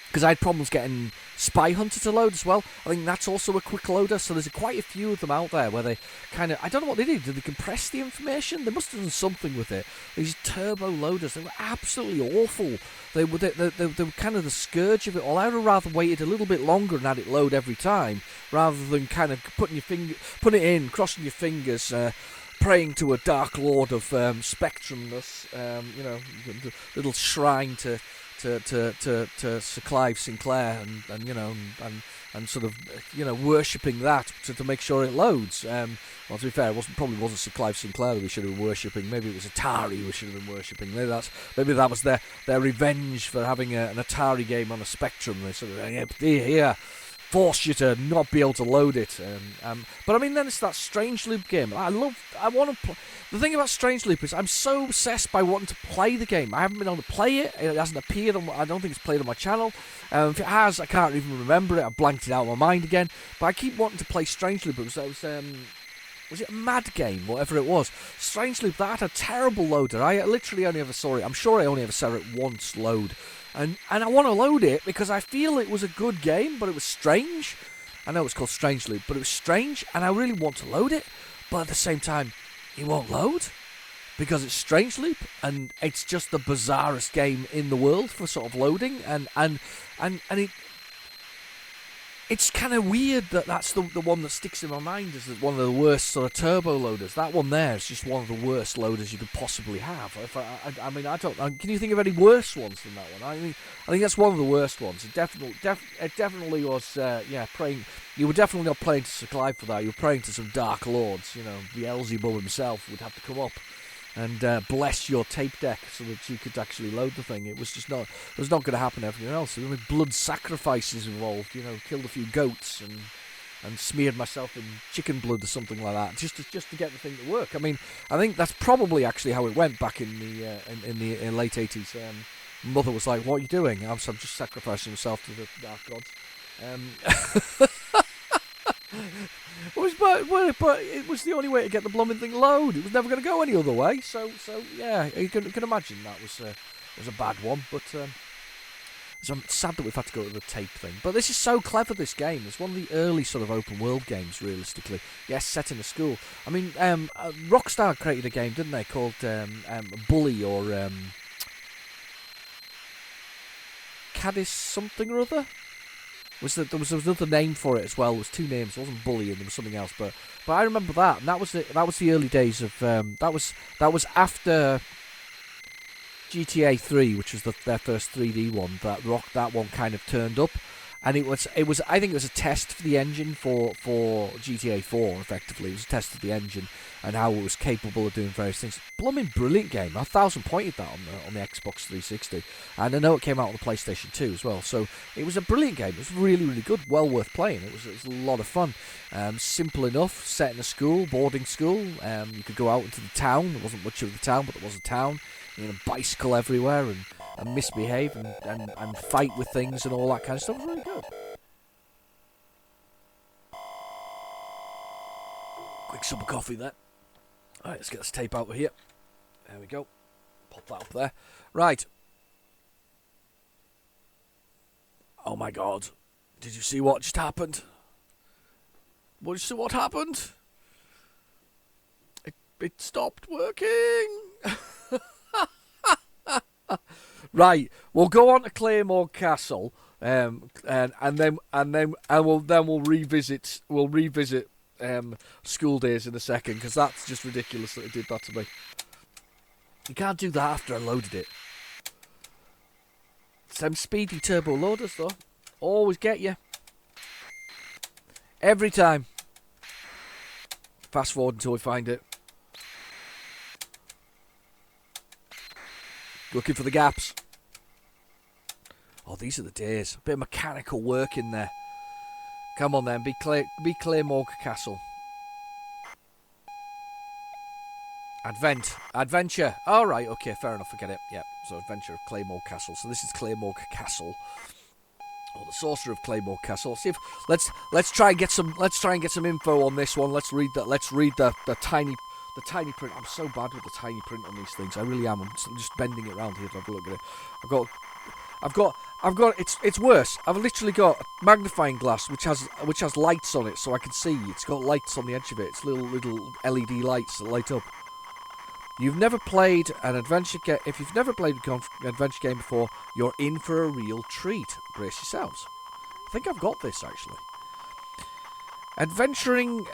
because I had problems getting Spy Hunter to load as well. I think that's also a quick loader, so there's quite a few of them out there where they kind of, I don't know what they did they compress the information? They must have done something with it. These turbo loaders, they were absolutely awful. They were kind of the scourge of it all. I would have rather waited a little bit longer and had it load every time, rather than kind of put it in, crossing your fingers, praying to a dark lord of spectrumness, little shrine to Sir Clive Sinclair and sort of worshipping that to make sure it loads. Well, to be fair, it probably wasn't Sir Clive Sinclair that we should have been worshipping. Maybe it was Atari we should have been worshipping. Maybe that was their revenge for having an Atari game on a Spectrum. They sort of here. Force you to not be able to load it, but I mean, then it's that Strange Loop game. The thing about Strange Loop is I'm so obsessed by wanting to play the game. I haven't been able to play it. It hasn't appeared on. I don't think it's played on my channel. If it has, I can't even remember it. I blanked it out of my mind again. But I keep wanting to play Strange Loop. Was it a Mad Game, whatever it was? Strange Loop, that had a terrible loader. I literally only ever saw it. I'm sure I only ever saw it once load. And I want to load it because I feel it was a good game, but it was strange. I know it's called Strange Loop, but it was strange, and I really want to load it. But at the same time, it won't load. because it's Strange Loop, and it's just the bizarrest game in the world for sort of loading, and it's kind of weird that that's the one that sticks in my mind as one of the worst sort of turbo loaders. That one there is just one of the worst loaders you could possibly have. I mean, I don't. Can you think of any worse ones than that one? I mean, I think that's one of the worst ones. It definitely was. Praying. You were definitely not praying to Sir Clive for that. You were praying to some dark lords. You know, Beelzebub himself would have to come up and bless your tape deck so that you could actually load the thing. It was just not. It was not going to happen. Everything else. There were blood sacrifices involved. You know, killed a few goats and smeared myself in chicken blood or something like that, just to get the thing to work. I mean, I think that's probably actually how it went back in the late 80s. Mother was like, "What are you doing?" I'm just sacrificing myself to the dark gods. But it was the only way to get the blooming thing load. It was never going to go any other way. So yeah, you can imagine that was a bad one. But so I'm sad that we've had to go to the tape thing. But this is so clever, this game. It's one of the early sort of open world games, realistically. Yes, set in a school. I mean, Rockstar created a game, didn't they, called Bully or Caddis something or other? There was another name for it as well. There was two names. It wasn't Bully and there was something else. But I remember that, and that was the early days of that was after GTA 3, which was their first 3D one. That one kind of turned up, and it was I think it was a test for the engine for GTA 4. Effectively, it was a test of the engine and how it was capable of doing various things. Blooming brilliant game. I 1,000 pointed that on the Xbox 360, and I know it came out on the PlayStation 2 as well. So it was a brilliant game. It was really, really good. Well worth playing. It was a lot of fun. Simple enough. Set in a school, boarding school. You could go out into the town. There wasn't much of the town, but there was a town. You know, bicycle everywhere and misbehave and fight with things and all that kind of stuff. It was really good. Quick sip of coffee there. Alright, let's get this tape out of here. There we go. Pop that up there. Right. Oh my god. Did you see what just happened? Did you see what happened? It stopped working. Right, we'll go on to Claymore Castle, and then we'll revisit school days in a second, because that's just ridiculous that it did that to me. You can't do that after I loaded it. Some speedy turbo loaders though, always get you every time. Fast forward until we find it. Looking for the gaps. Oh, these are the days. A bit of mechanical work in there. Come on then, be Claymore Castle. Adventure. Alright, okay, fair enough, forget it. Yep, so Adventure of Claymore Castle. So this is Claymore Castle. Or the Sorcerer of Claymore Castle. See if let's try and get some info on this one. Let's read the tiny print. I'm so bad with the tiny print on these things. I really am. I'm just bending it around here to have a look at it. I've got. It's worse. I've literally got a magnifying glass which has lights on it, so I can see. It's got lights on the edge of it. It's little LED lights that light up. You've never played an adventure game. If you've never played an adventure game before, you're in for a real treat. Brace yourselves. I think I've got this actually. Adventuring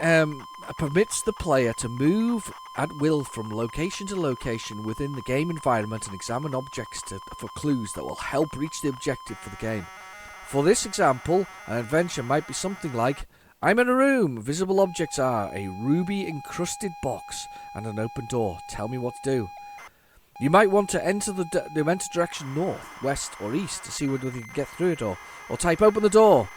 permits the player to move at will from location to location within the game environment and examine objects for clues that will help reach the objective for the game. For this example, an adventure might be something like, I'm in a room, visible objects are a ruby-encrusted box and an open door. Tell me what to do. You might want to enter the direction north, west or east to see whether you can get through it or type open the door.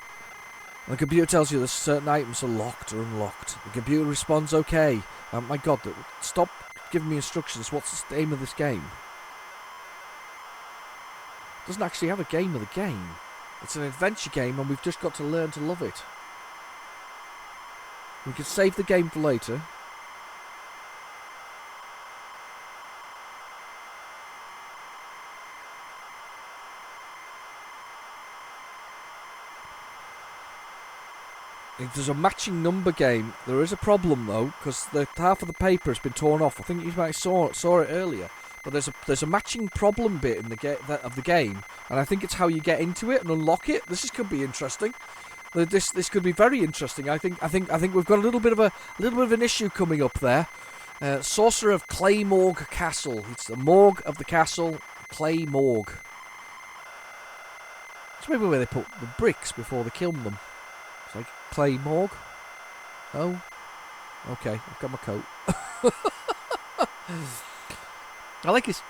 And the computer tells you that certain items are locked or unlocked. The computer responds, okay. My god, stop giving me instructions. What's the aim of this game? It doesn't actually have a game of the game. It's an adventure game and we've just got to learn to love it. We can save the game for later. If there's a matching number game, there is a problem though, because half of the paper has been torn off. I think you might have saw it earlier, but there's a matching problem bit in the game, and I think it's how you get into it and unlock it. This could be interesting. This could be very interesting. I think we've got a little bit of an issue coming up there. Sorcerer of Claymorgue Castle. It's the morgue of the castle, Claymorgue. It's maybe where they put the bricks before they kill them. It's like Claymorgue. Oh, okay. I've got my coat. I like this.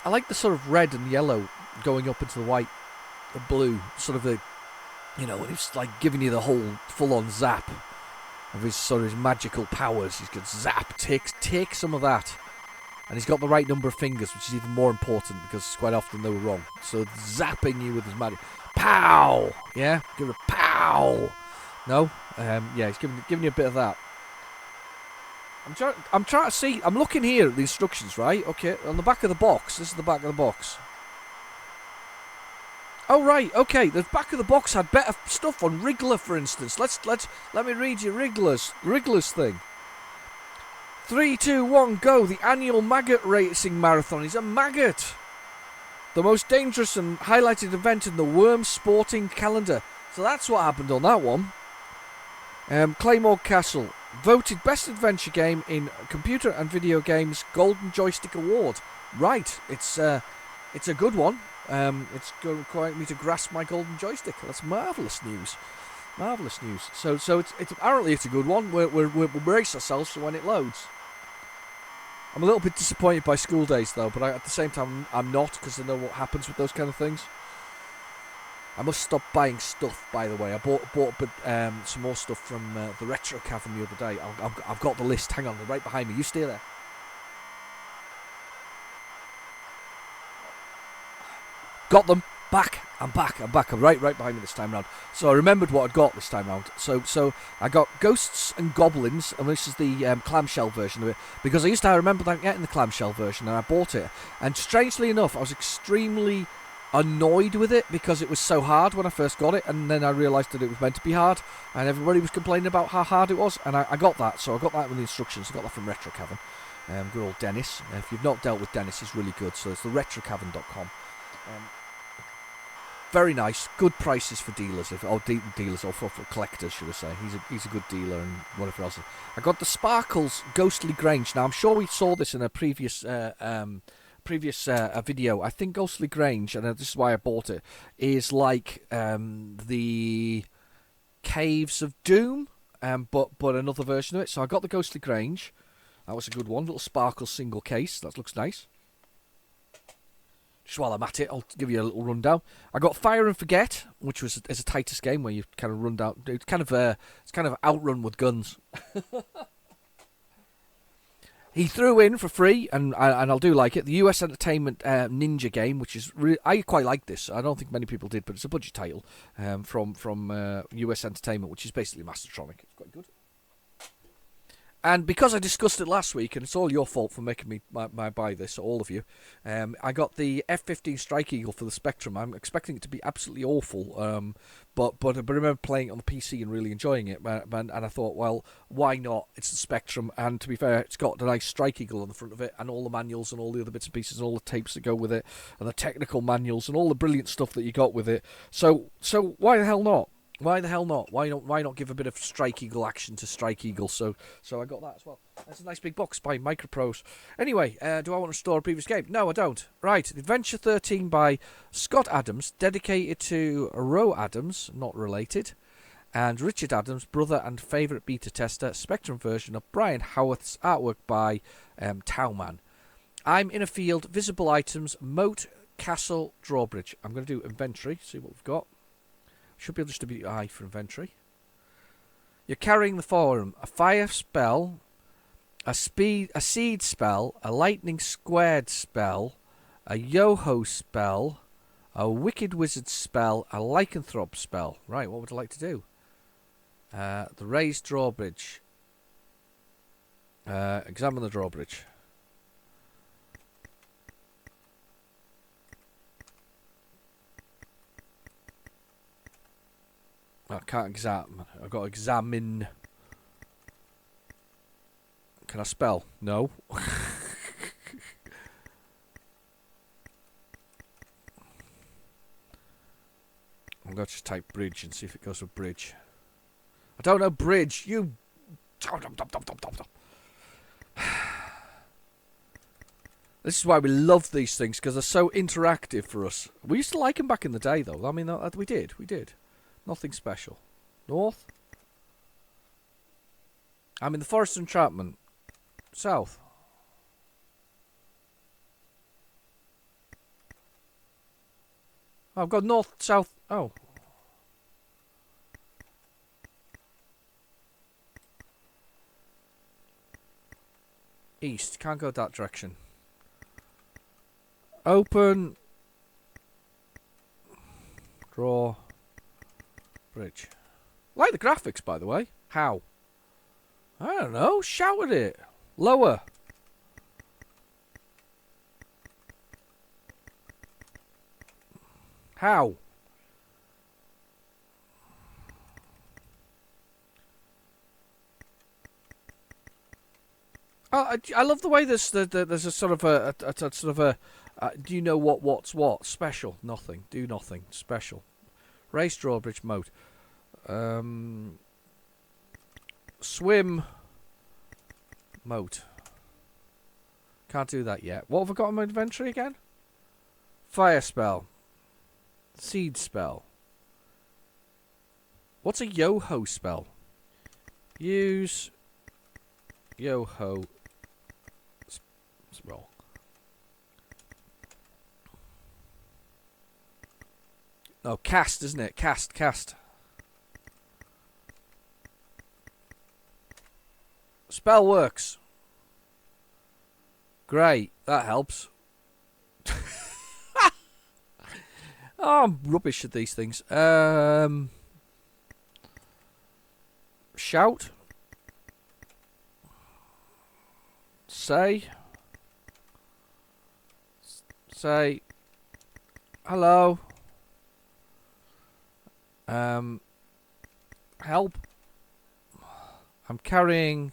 I like the sort of red and yellow going up into the white, the blue, sort of when it's like giving you the whole full-on zap of his magical powers. He's got zap. Take some of that. And he's got the right number of fingers, which is even more important because quite often they were wrong. So zapping you with his magic. Pow! Yeah? Give it a pow! No? Yeah, he's giving you a bit of that. I'm trying to see. I'm looking here at the instructions, right? Okay, on the back of the box. This is the back of the box. Oh right, okay. The back of the box had better stuff on Wriggler, for instance. Let me read you Wriggler's thing. 3, 2, 1, go! The annual maggot racing marathon. He's a maggot. The most dangerous and highlighted event in the Worm sporting calendar. So that's what happened on that one. Claymore Castle. Voted best adventure game in computer and video games Golden Joystick Award. Right, it's a good one. It's going to require me to grasp my golden joystick. That's marvellous news. Marvellous news. So it's apparently it's a good one. We'll brace ourselves for when it loads. I'm a little bit disappointed by school days though, but at the same time I'm not, because I know what happens with those kind of things. I must stop buying stuff, by the way. I bought some more stuff from the Retro Cavern the other day. I've got the list. Hang on, they're right behind me. You stay there. Got them. Back. I'm back. I'm right behind me this time round. So I remembered what I'd got this time round. So I got Ghosts and Goblins, and this is the clamshell version of it, because I remember getting the clamshell version, and I bought it. And strangely enough, I was extremely annoyed with it because it was so hard when I first got it, and then I realised that it was meant to be hard, and everybody was complaining about how hard it was, and I got that. So I got that with the instructions. I got that from Retro Cavern. Good old Dennis. If you've not dealt with Dennis, he's really good. So it's the retrocavern.com. Very nice, good prices for dealers, dealers or for collectors, should I say. He's a good dealer and whatever else. I got the Sparkles Ghostly Grange. Now I'm sure we saw this in a previous video. I think Ghostly Grange, and this is why I bought it, is like the Caves of Doom, but another version of it. So I got the Ghostly Grange. That was a good one. Little Sparkle single case. That looks nice. Just while I'm at it, I'll give you a little rundown. I got Fire and Forget, which is a Titus game where you kind of run down. It's kind of Outrun with guns. He threw in for free, and I'll do like it, the US Entertainment Ninja game, which is I quite like this. I don't think many people did, but it's a budget title from US Entertainment, which is basically Mastertronic. It's quite good. And because I discussed it last week, and it's all your fault for making me buy this, all of you, I got the F-15 Strike Eagle for the Spectrum. I'm expecting it to be absolutely awful, but I remember playing it on the PC and really enjoying it, and I thought, well, why not? It's the Spectrum, and to be fair, it's got a nice Strike Eagle on the front of it, and all the manuals and all the other bits and pieces and all the tapes that go with it, and the technical manuals and all the brilliant stuff that you got with it. So why the hell not? Why the hell not? Why not give a bit of Strike Eagle action to Strike Eagle? So I got that as well. That's a nice big box by Microprose. Anyway, do I want to restore a previous game? No, I don't. Right, Adventure 13 by Scott Adams, dedicated to Ro Adams, not related, and Richard Adams, brother and favourite beta tester, Spectrum version of Brian Howarth's artwork by Towman. I'm in a field, visible items, moat, castle, drawbridge. I'm going to do inventory, see what we've got. Should be just a bit I for inventory. You're carrying the forum. A fire spell, a seed spell, a lightning squared spell, a yo-ho spell, a wicked wizard spell, a lycanthrope spell. Right, what would I like to do? The raised drawbridge. Examine the drawbridge. I can't examine. I've got to examine. Can I spell? No. I'm going to just type bridge and see if it goes with bridge. I don't know bridge. You. This is why we love these things, because they're so interactive for us. We used to like them back in the day, though. I mean, we did. Nothing special. North. I'm in the Forest Entrapment. South. Oh, I've got north, south. Oh. East. Can't go that direction. Open. Draw. Bridge. Like the graphics, by the way. How? I don't know. Shout at it. Lower. How? Oh, I love the way there's a sort of a sort of a. Do you know what's what? Special. Nothing. Do nothing. Special. Race drawbridge mode. Swim mode. Can't do that yet. What have I got on my inventory again? Fire spell. Seed spell. What's a yo-ho spell? Use yo-ho spell. Oh, cast, isn't it? Cast. Spell works. Great, that helps. Oh, I'm rubbish at these things. Shout. Say. Hello. Help. I'm carrying.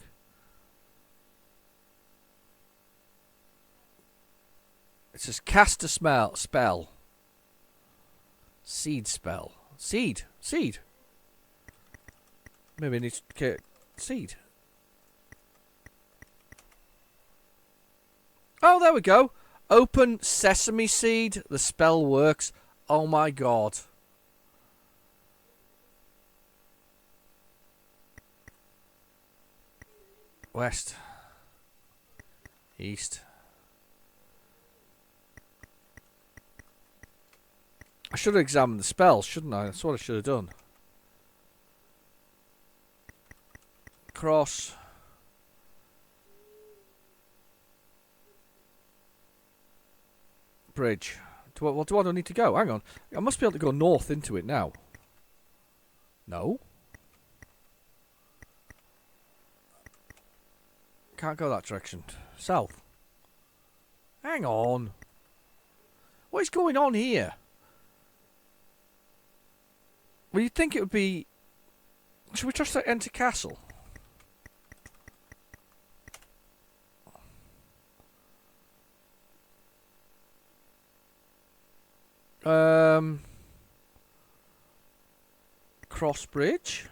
It says cast a spell. Seed spell. Seed. Maybe I need to get seed. Oh, there we go. Open sesame seed. The spell works. Oh my god. West. East. I should have examined the spells, shouldn't I? That's what I should have done. Cross. Bridge. What do I need to go? Hang on. I must be able to go north into it now. No. Can't go that direction. South. Hang on. What is going on here? Well, you'd think it would be... Should we just enter castle? Cross bridge.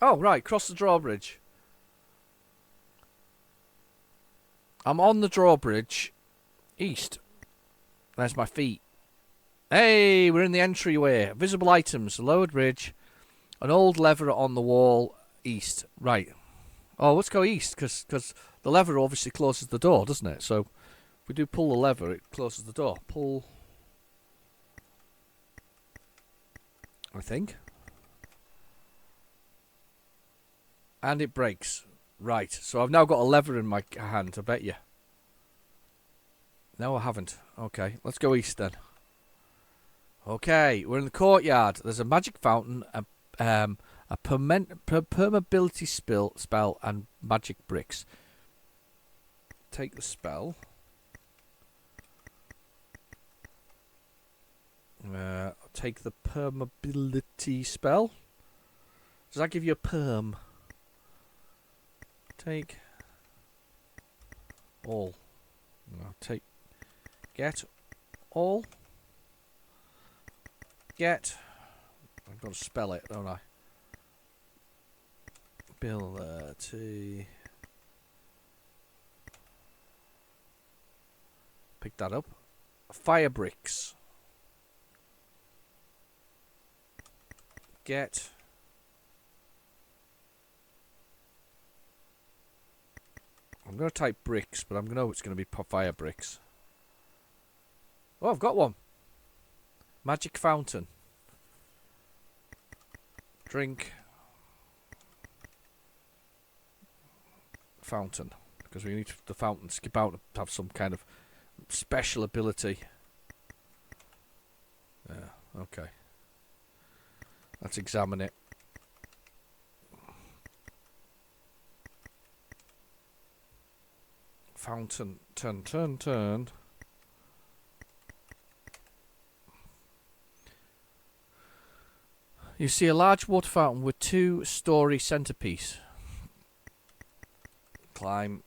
Oh, right, cross the drawbridge. I'm on the drawbridge. East. There's my feet. Hey, we're in the entryway. Visible items. Lowered bridge. An old lever on the wall. East. Right. Oh, let's go east, because the lever obviously closes the door, doesn't it? So, if we do pull the lever, it closes the door. Pull. I think. And it breaks. Right, so I've now got a lever in my hand, I bet you. No, I haven't. Okay, let's go east then. Okay, we're in the courtyard. There's a magic fountain, a permeability spell, and magic bricks. Take the spell. take the permeability spell. Does that give you a perm? Take all. No, take. Get all. Get. I've got to spell it, don't I? Ability. Pick that up. Fire bricks. Get. I'm going to type bricks, but I'm going to know it's going to be fire bricks. Oh, I've got one. Magic fountain. Drink. Fountain. Because we need the fountain to skip out and have some kind of special ability. Yeah, okay. Let's examine it. Fountain. Turn. You see a large water fountain with 2-story centerpiece. Climb.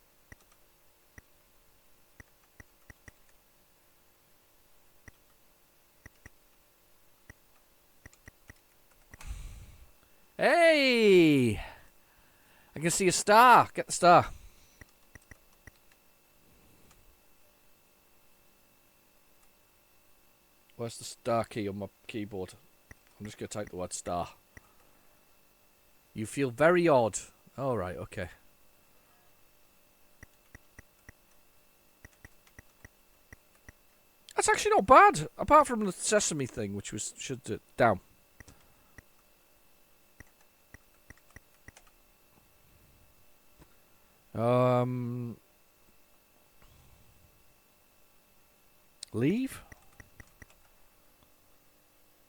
Hey! I can see a star. Get the star. Where's the star key on my keyboard? I'm just going to type the word star. You feel very odd. Alright, okay. That's actually not bad. Apart from the sesame thing, which was down. Leave?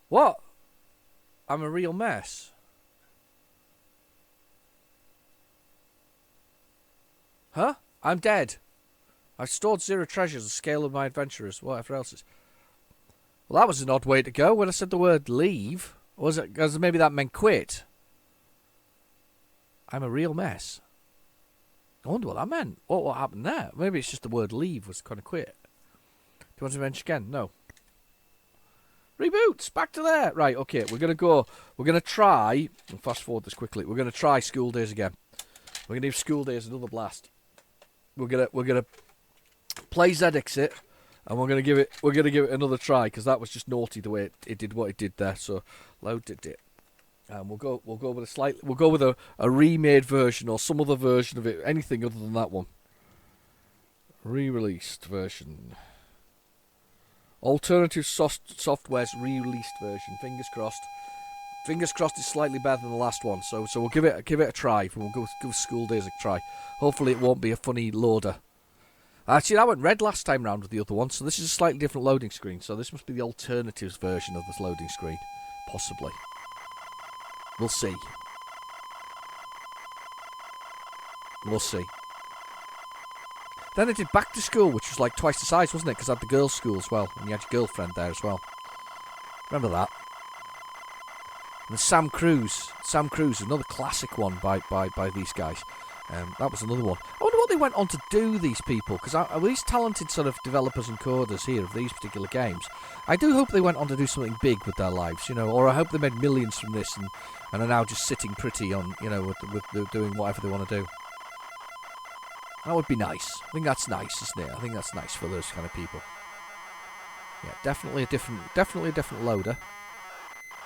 What? I'm a real mess. Huh? I'm dead. I've stored 0 treasures, the scale of my adventurers, whatever else is. Well, that was an odd way to go when I said the word leave. Or was it because maybe that meant quit? I'm a real mess. I wonder what that meant. What happened there? Maybe it's just the word leave was kind of quit. Do you want to mention again? No. Reboots! Back to there! Right, okay, we're going to try, and fast forward this quickly, we're going to try School Days again. We're going to give School Days another blast. We're gonna PlayZX it, and we're gonna give it another try, because that was just naughty the way it did what it did there. So loaded it. And we'll go with a remade version or some other version of it, anything other than that one. Re-released version. Alternative software's re-released version. Fingers crossed. Fingers crossed it's slightly better than the last one. So we'll give it a try. We'll give School Days a try. Hopefully it won't be a funny loader. Actually, that went red last time round with the other one, so this is a slightly different loading screen. So this must be the alternatives version of this loading screen. Possibly. We'll see. We'll see. Then they did Back to School, which was like twice the size, wasn't it? Because it had the girls' school as well, and you had your girlfriend there as well. Remember that? And Sam Cruise. Sam Cruise, another classic one by these guys. That was another one. I wonder what they went on to do, these people, because are these talented sort of developers and coders here of these particular games? I do hope they went on to do something big with their lives, you know, or I hope they made millions from this and are now just sitting pretty on, you know, with doing whatever they want to do. That would be nice. I think that's nice, isn't it? I think that's nice for those kind of people. Yeah, definitely a different loader.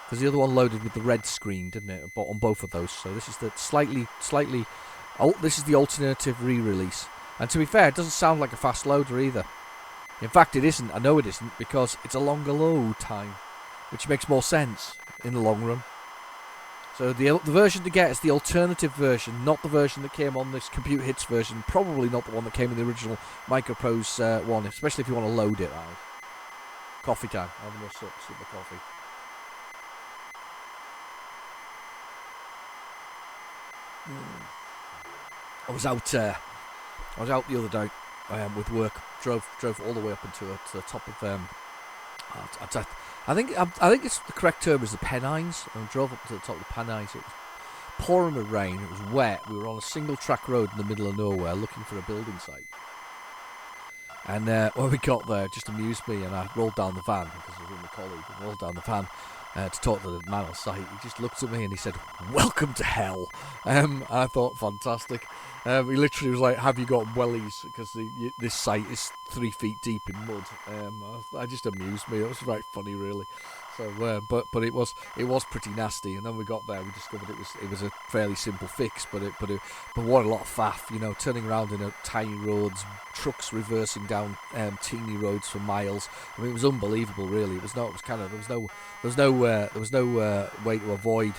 Because the other one loaded with the red screen, didn't it? On both of those. So this is the slightly. This is the alternative re-release. And to be fair, it doesn't sound like a fast loader either. In fact, it isn't. I know it isn't because it's a longer load time, which makes more sense in the long run. So the version to get is the alternative version, not the version that came on this Compute Hits version. Probably not the one that came in the original Microprose one, especially if you want to load it. Right? Coffee time. Having a sip of coffee. I was out the other day with work. Drove all the way up into to the top of I think it's the correct term is the Pennines. I drove up to the top of the Pennines. It was pouring with rain. It was wet. We were on a single track road in the middle of nowhere looking for a building site. And when we got there, it just amused me, and I rolled down the van because I was with my colleague. I rolled down the van to talk to the man on site. He just looked at me and he said, "Welcome to hell." I thought, fantastic. He literally was like, "Have you got wellies?" Because this site is 3 feet deep in mud. I just amused me. It was very funny, really. So, but it was pretty nasty. And then we got there, we discovered it was a fairly simple fix. But what a lot of faff, you know, turning around in tiny roads, trucks reversing down teeny roads for miles. I mean, it was unbelievable, really. There was no way to avoid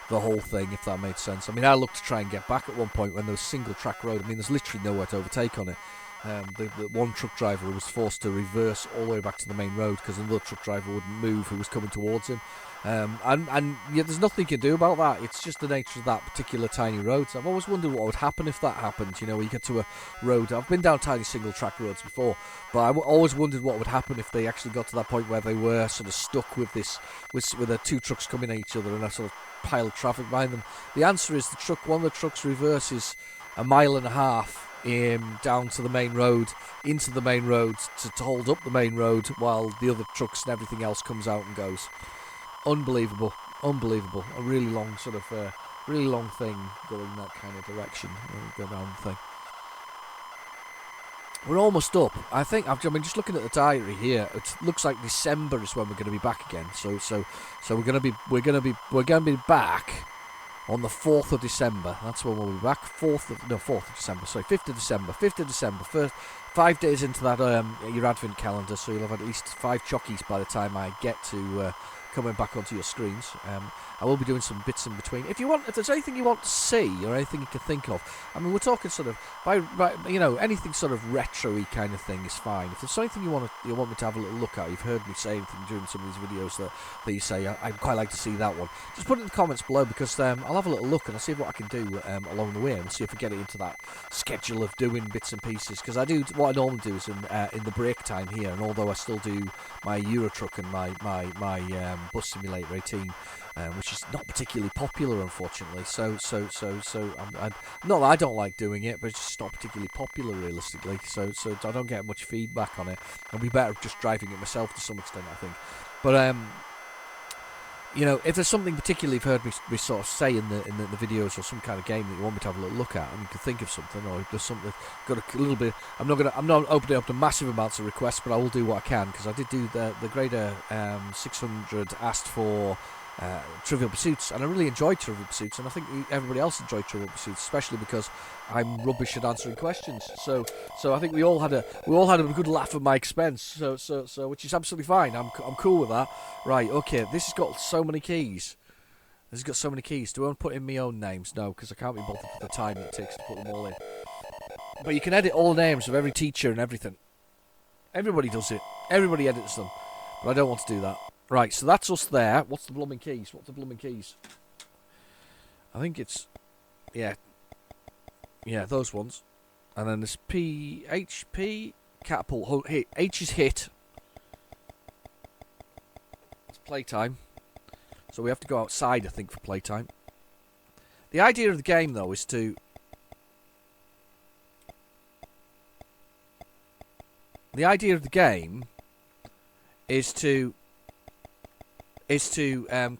the whole thing, if that made sense. I mean, I looked to try and get back at one point when there was single track road. I mean, there's literally nowhere to overtake on it. The one truck driver was forced to reverse all the way back to the main road because another truck driver wouldn't move who was coming towards him. And yeah, there's nothing you can do about that. It's just the nature of that particular tiny road. So I've always wondered what would happen if that happened. You know, when you get to a road. I've been down tiny single track roads before, but I always wondered what would happen if they actually got to that point where they were sort of stuck with the two trucks coming at each other and a sort of pile of traffic behind them. The answer is one of the trucks reverses 1.5 miles down to the main road, into the main road to hold up the main road while the other trucks and everything else comes out and goes. Unbelievable. A really long thing going that kind of direction. Go down the thing. We're almost up. I mean, just looking at the diary here, it looks like December is when we're going to be back again. So we're going to be back on the 4th of December. That's when we'll be back. 4th of December. Sorry, 5th of December. 5th of December. First 5 days into that your advent calendar, so you'll have at least 5 chockies by the time I get to coming back onto your screens. I will be doing some bits in between. If there's anything you want to see or anything you can think of, I mean, we're talking sort of by you know, anything sort of retro-y kind of thing is fine. If there's something you want me to have a little look at, you've heard me say anything during some of these videos that you say I'd quite like to see that one, just put it in the comments below, because I'll have a little look and I'll see what I can do along the way, and see if I get it into that schedule of doing bits and pieces. Because what I normally do is in the break time here, and although I still do my Euro Truck and my Bus Simulator 18, which is not particularly popular, unfortunately. So not that I don't like doing it, but it's just not particularly popular, realistically. So I don't get much feedback on it. I'd be better just driving it myself to some extent, I think. But you know, if there's something particularly you've heard me sort of say in the videos, or some kind of game that you want me to have a little look at, and you can think of something, or if there's something got a little bit, I'm not opening up to massive amounts of requests, but I will do what I can, because I did do the Grader 600 asked for Trivial Pursuits, and I really enjoyed Trivial Pursuits, and I think everybody else enjoyed Trivial Pursuits, especially because I'm rubbish at answering questions. So I think we all had a good laugh at my expense. So which is absolutely fine. I'm cool with that. Right, okay. This has got so many keys. Do I want to put in my own names? No, because I can't be bothered with the time it takes to put them all in. But you can edit all names of every teacher and everything. Everybody does it. Everybody edits them. But I don't want to do that. Right, so that's us there. What's the blooming keys? I think it's... Yeah, those ones. And then there's P, catapult. H is hit. It's playtime. So we have to go outside, I think, for playtime. The idea of the game, though, is to...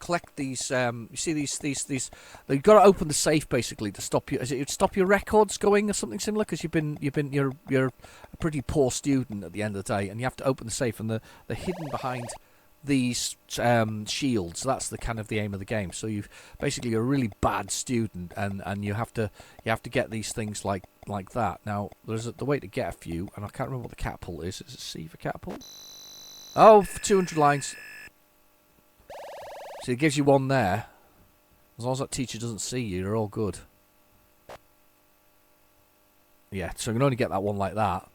collect these. You see these. You've got to open the safe basically to stop your records going or something similar, because you're a pretty poor student at the end of the day, and you have to open the safe, and they're hidden behind these shields. That's the kind of the aim of the game. So you're a really bad student, and you have to get these things like that. Now there's the way to get a few, and I can't remember what the catapult is. Is it C for catapult? Oh, for 200 lines. So it gives you one there. As long as that teacher doesn't see you, you're all good. Yeah, so you can only get that one like that.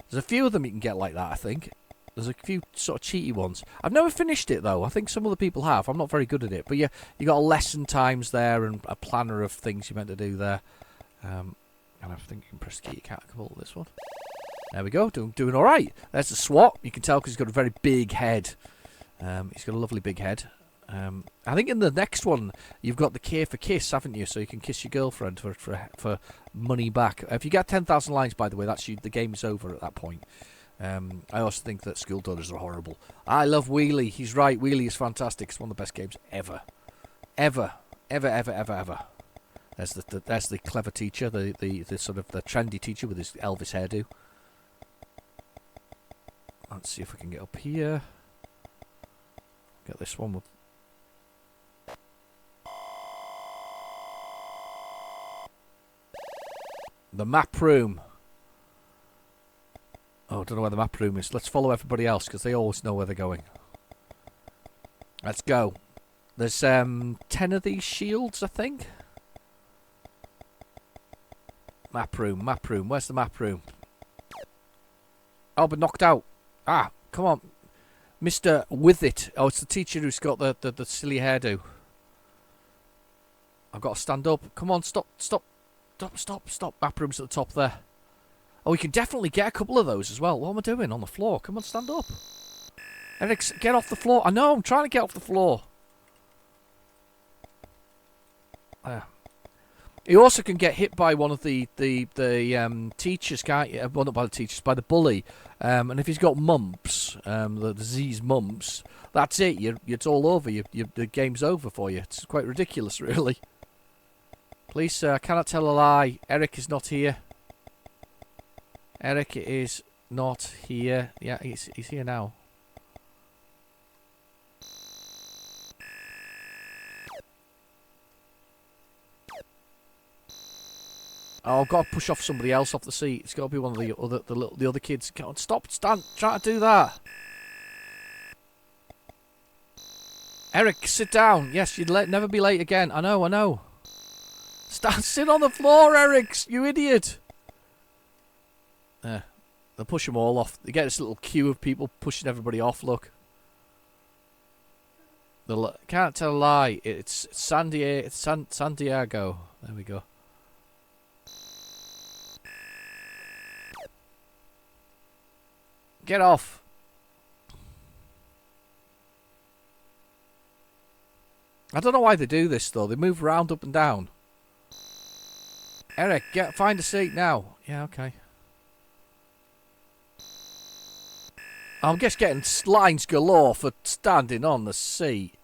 There's a few of them you can get like that, I think. There's a few sort of cheaty ones. I've never finished it, though. I think some other people have. I'm not very good at it. But yeah, you got a lesson times there and a planner of things you're meant to do there. And I think you can press the key to catapult this one. There we go, doing all right. There's the SWAT. You can tell because he's got a very big head. He's got a lovely big head. I think in the next one, you've got the Care for Kiss, haven't you? So you can kiss your girlfriend for money back. If you get 10,000 lines, by the way, the game's over at that point. I also think that school daughters are horrible. I love Wheelie. He's right. Wheelie is fantastic. It's one of the best games ever. Ever. There's the clever teacher, the sort of the trendy teacher with his Elvis hairdo. Let's see if we can get up here. Get this one. The map room. Oh, I don't know where the map room is. Let's follow everybody else because they always know where they're going. Let's go. There's 10 of these shields, I think. Map room. Where's the map room? Oh, but knocked out. Ah, come on. Mr. With It. Oh, it's the teacher who's got the silly hairdo. I've got to stand up. Come on, stop. Map room's at the top there. Oh, we can definitely get a couple of those as well. What am I doing on the floor? Come on, stand up. Eric, get off the floor. I know, I'm trying to get off the floor. You also can get hit by one of the teachers, can't you? Well, not by the teachers, by the bully. And if he's got mumps, the disease mumps, that's it. It's all over. The game's over for you. It's quite ridiculous, really. Please, sir, I cannot tell a lie. Eric is not here. Eric is not here. Yeah, he's here now. Oh, I've got to push off somebody else off the seat. It's got to be one of the other kids. Stop, stand, try to do that. Eric, sit down. Yes, you'd never be late again. I know. Sit on the floor, Eric, you idiot. They'll push them all off. They get this little queue of people pushing everybody off, look. Can't tell a lie. It's Santiago. There we go. Get off. I don't know why they do this, though. They move around up and down. Eric, find a seat now. Yeah, okay. I'm just getting lines galore for standing on the seat.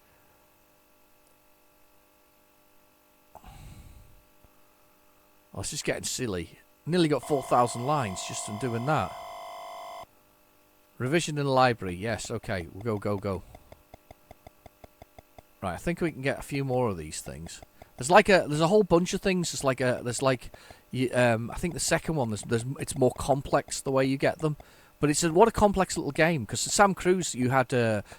Oh, it's just getting silly. Nearly got 4,000 lines just from doing that. Revision in the library. Yes, okay. We'll go. Right, I think we can get a few more of these things. There's a whole bunch of things. I think the second one it's more complex the way you get them. But what a complex little game, because Sam Cruise, you had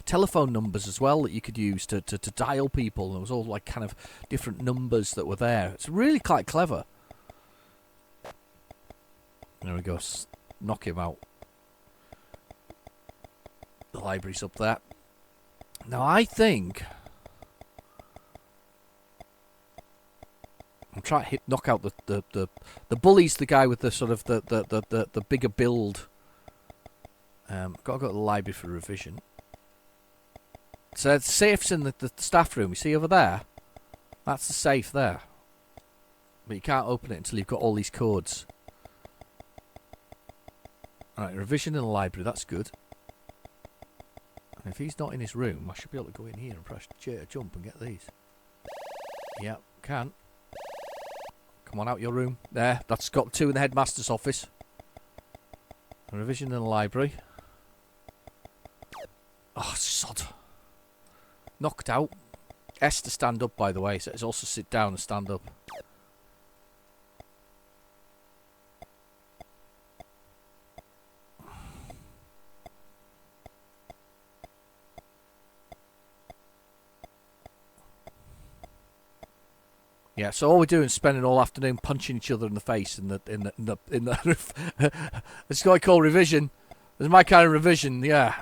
telephone numbers as well that you could use to dial people. There was all like kind of different numbers that were there. It's really quite clever. There we go. Knock him out. The library's up there. Now I think I'm trying to knock out the bully's the guy with the sort of the bigger build. Got to go to the library for revision. So the safe's in the staff room. You see over there? That's the safe there. But you can't open it until you've got all these codes. Alright, revision in the library. That's good. And if he's not in his room, I should be able to go in here and press jump and get these. Yep, can. Come on, out your room. There, that's got 2 in the headmaster's office. Revision in the library. Oh, sod. Knocked out. S to stand up, by the way, so it's also sit down and stand up. Yeah, so all we're doing is spending all afternoon punching each other in the face in the it's what I call revision. It's my kind of revision, yeah.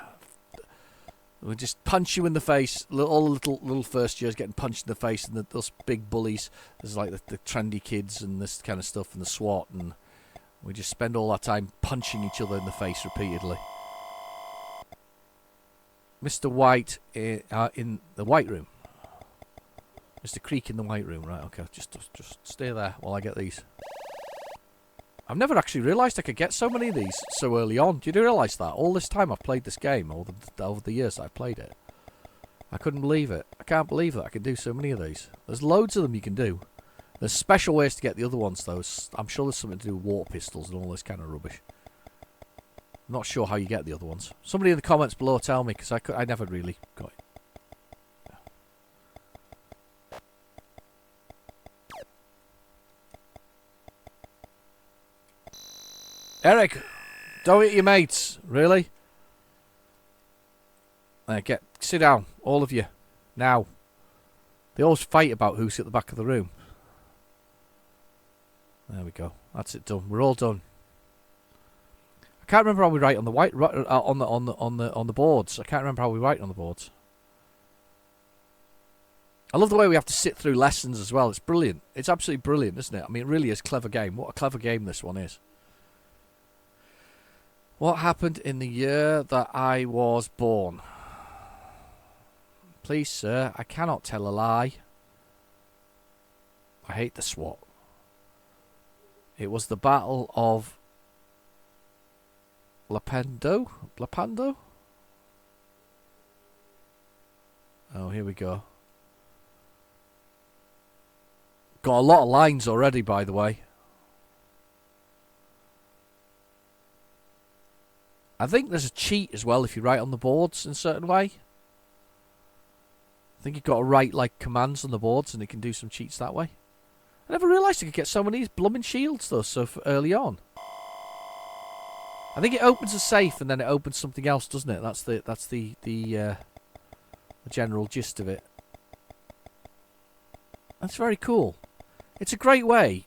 We just punch you in the face. All the little first years getting punched in the face, and those big bullies. There's like the trendy kids and this kind of stuff, and the SWAT, and We just spend all our time punching each other in the face repeatedly. Mr. White in the White Room. Mr. Creek in the White Room. Right, okay. Just stay there while I get these. I've never actually realised I could get so many of these so early on. Do you realise that? All this time I've played this game, over the years I've played it. I couldn't believe it. I can't believe that I can do so many of these. There's loads of them you can do. There's special ways to get the other ones, though. I'm sure there's something to do with water pistols and all this kind of rubbish. I'm not sure how you get the other ones. Somebody in the comments below tell me, because I never really got it. Eric, don't hit your mates. Really? Sit down, all of you. Now. They always fight about who's at the back of the room. There we go. That's it done. We're all done. I can't remember how we write on the on the boards. I can't remember how we write on the boards. I love the way we have to sit through lessons as well. It's brilliant. It's absolutely brilliant, isn't it? I mean, it really is a clever game. What a clever game this one is. What happened in the year that I was born? Please, sir, I cannot tell a lie. I hate the SWAT. It was the Battle of Lepanto? Lepanto? Oh, here we go. Got a lot of lines already, by the way. I think there's a cheat as well if you write on the boards in a certain way. I think you've got to write like commands on the boards and it can do some cheats that way. I never realised I could get so many of these blooming shields though so early on. I think it opens a safe and then it opens something else, doesn't it? That's the general gist of it. That's very cool. It's a great way.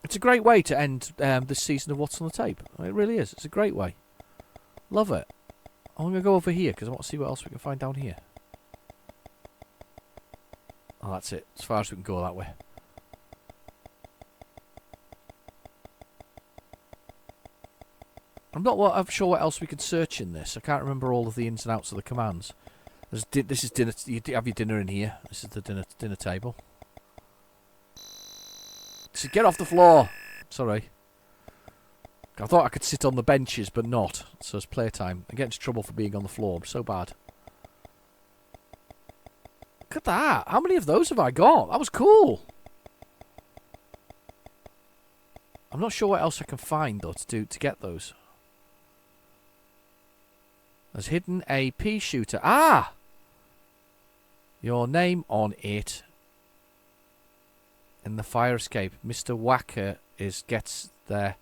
It's a great way to end this season of What's on the Tape. It really is. It's a great way. Love it. I'm going to go over here because I want to see what else we can find down here. Oh, that's it. As far as we can go that way. I'm not sure what else we could search in this. I can't remember all of the ins and outs of the commands. This is dinner. You have your dinner in here. This is the dinner table. So get off the floor. Sorry. I thought I could sit on the benches, but not. So it's playtime. I get into trouble for being on the floor. I'm so bad. Look at that. How many of those have I got? That was cool. I'm not sure what else I can find, though, to get those. There's hidden a pea shooter. Ah! Your name on it. In the fire escape. Mr. Whacker gets there.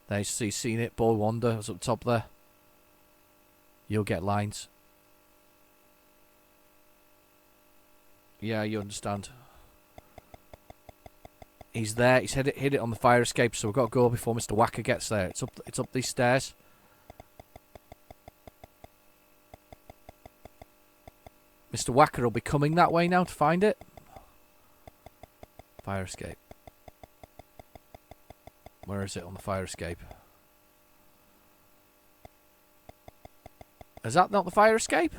There, so you've seen it. Boy Wonder is up top there. You'll get lines. Yeah, you understand. He's there. He's hit it on the fire escape, so we've got to go before Mr. Whacker gets there. It's up these stairs. Mr. Whacker will be coming that way now to find it. Fire escape. Where is it on the fire escape? Is that not the fire escape?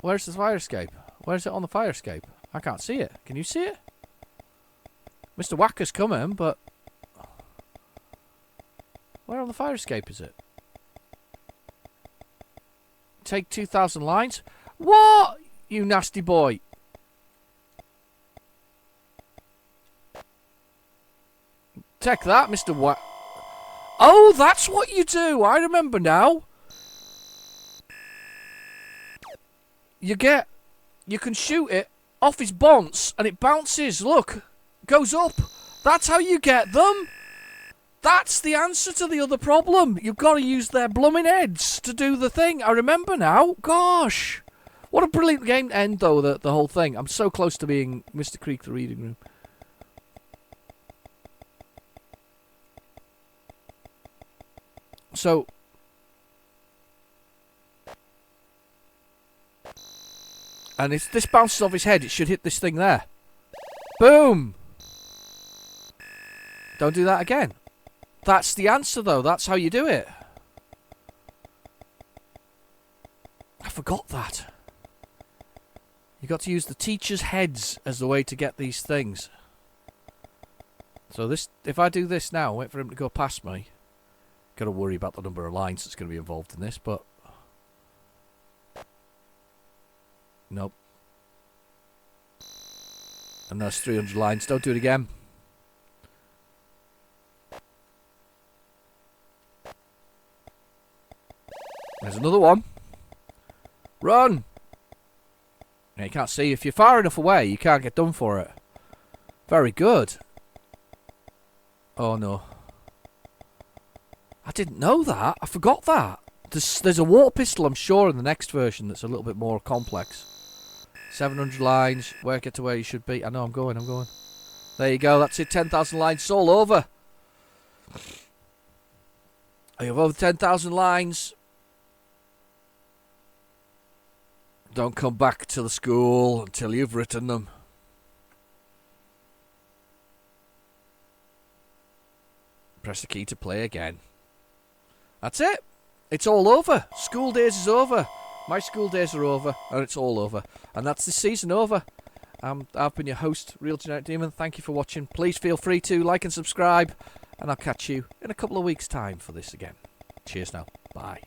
Where's the fire escape? Where's it on the fire escape? I can't see it. Can you see it? Mr. Whacker's coming, but... where on the fire escape is it? Take 2,000 lines? What? You nasty boy. Take that, Mr. Whack. Oh, that's what you do. I remember now. You can shoot it off his bonce and it bounces. Look, goes up. That's how you get them. That's the answer to the other problem. You've got to use their blooming heads to do the thing. I remember now. Gosh. What a brilliant game to end, though, the whole thing. I'm so close to being Mr. Creek, the reading room. So... And if this bounces off his head, it should hit this thing there. Boom! Don't do that again. That's the answer, though. That's how you do it. I forgot that. You got to use the teacher's heads as the way to get these things. So this, if I do this now, wait for him to go past me. Got to worry about the number of lines that's going to be involved in this, but nope. And there's 300 lines. Don't do it again. There's another one. Run! Now, you can't see. If you're far enough away, you can't get done for it. Very good. Oh, no. I didn't know that. I forgot that. There's a water pistol, I'm sure, in the next version that's a little bit more complex. 700 lines. Work it to where you should be. I know, I'm going. There you go. That's it. 10,000 lines. It's all over. You have over 10,000 lines. Don't come back to the school until you've written them. Press the key to play again. That's it. It's all over. School days is over. My school days are over, and it's all over. And that's this season over. I've been your host, Real Generic Demon. Thank you for watching. Please feel free to like and subscribe, and I'll catch you in a couple of weeks' time for this again. Cheers now. Bye.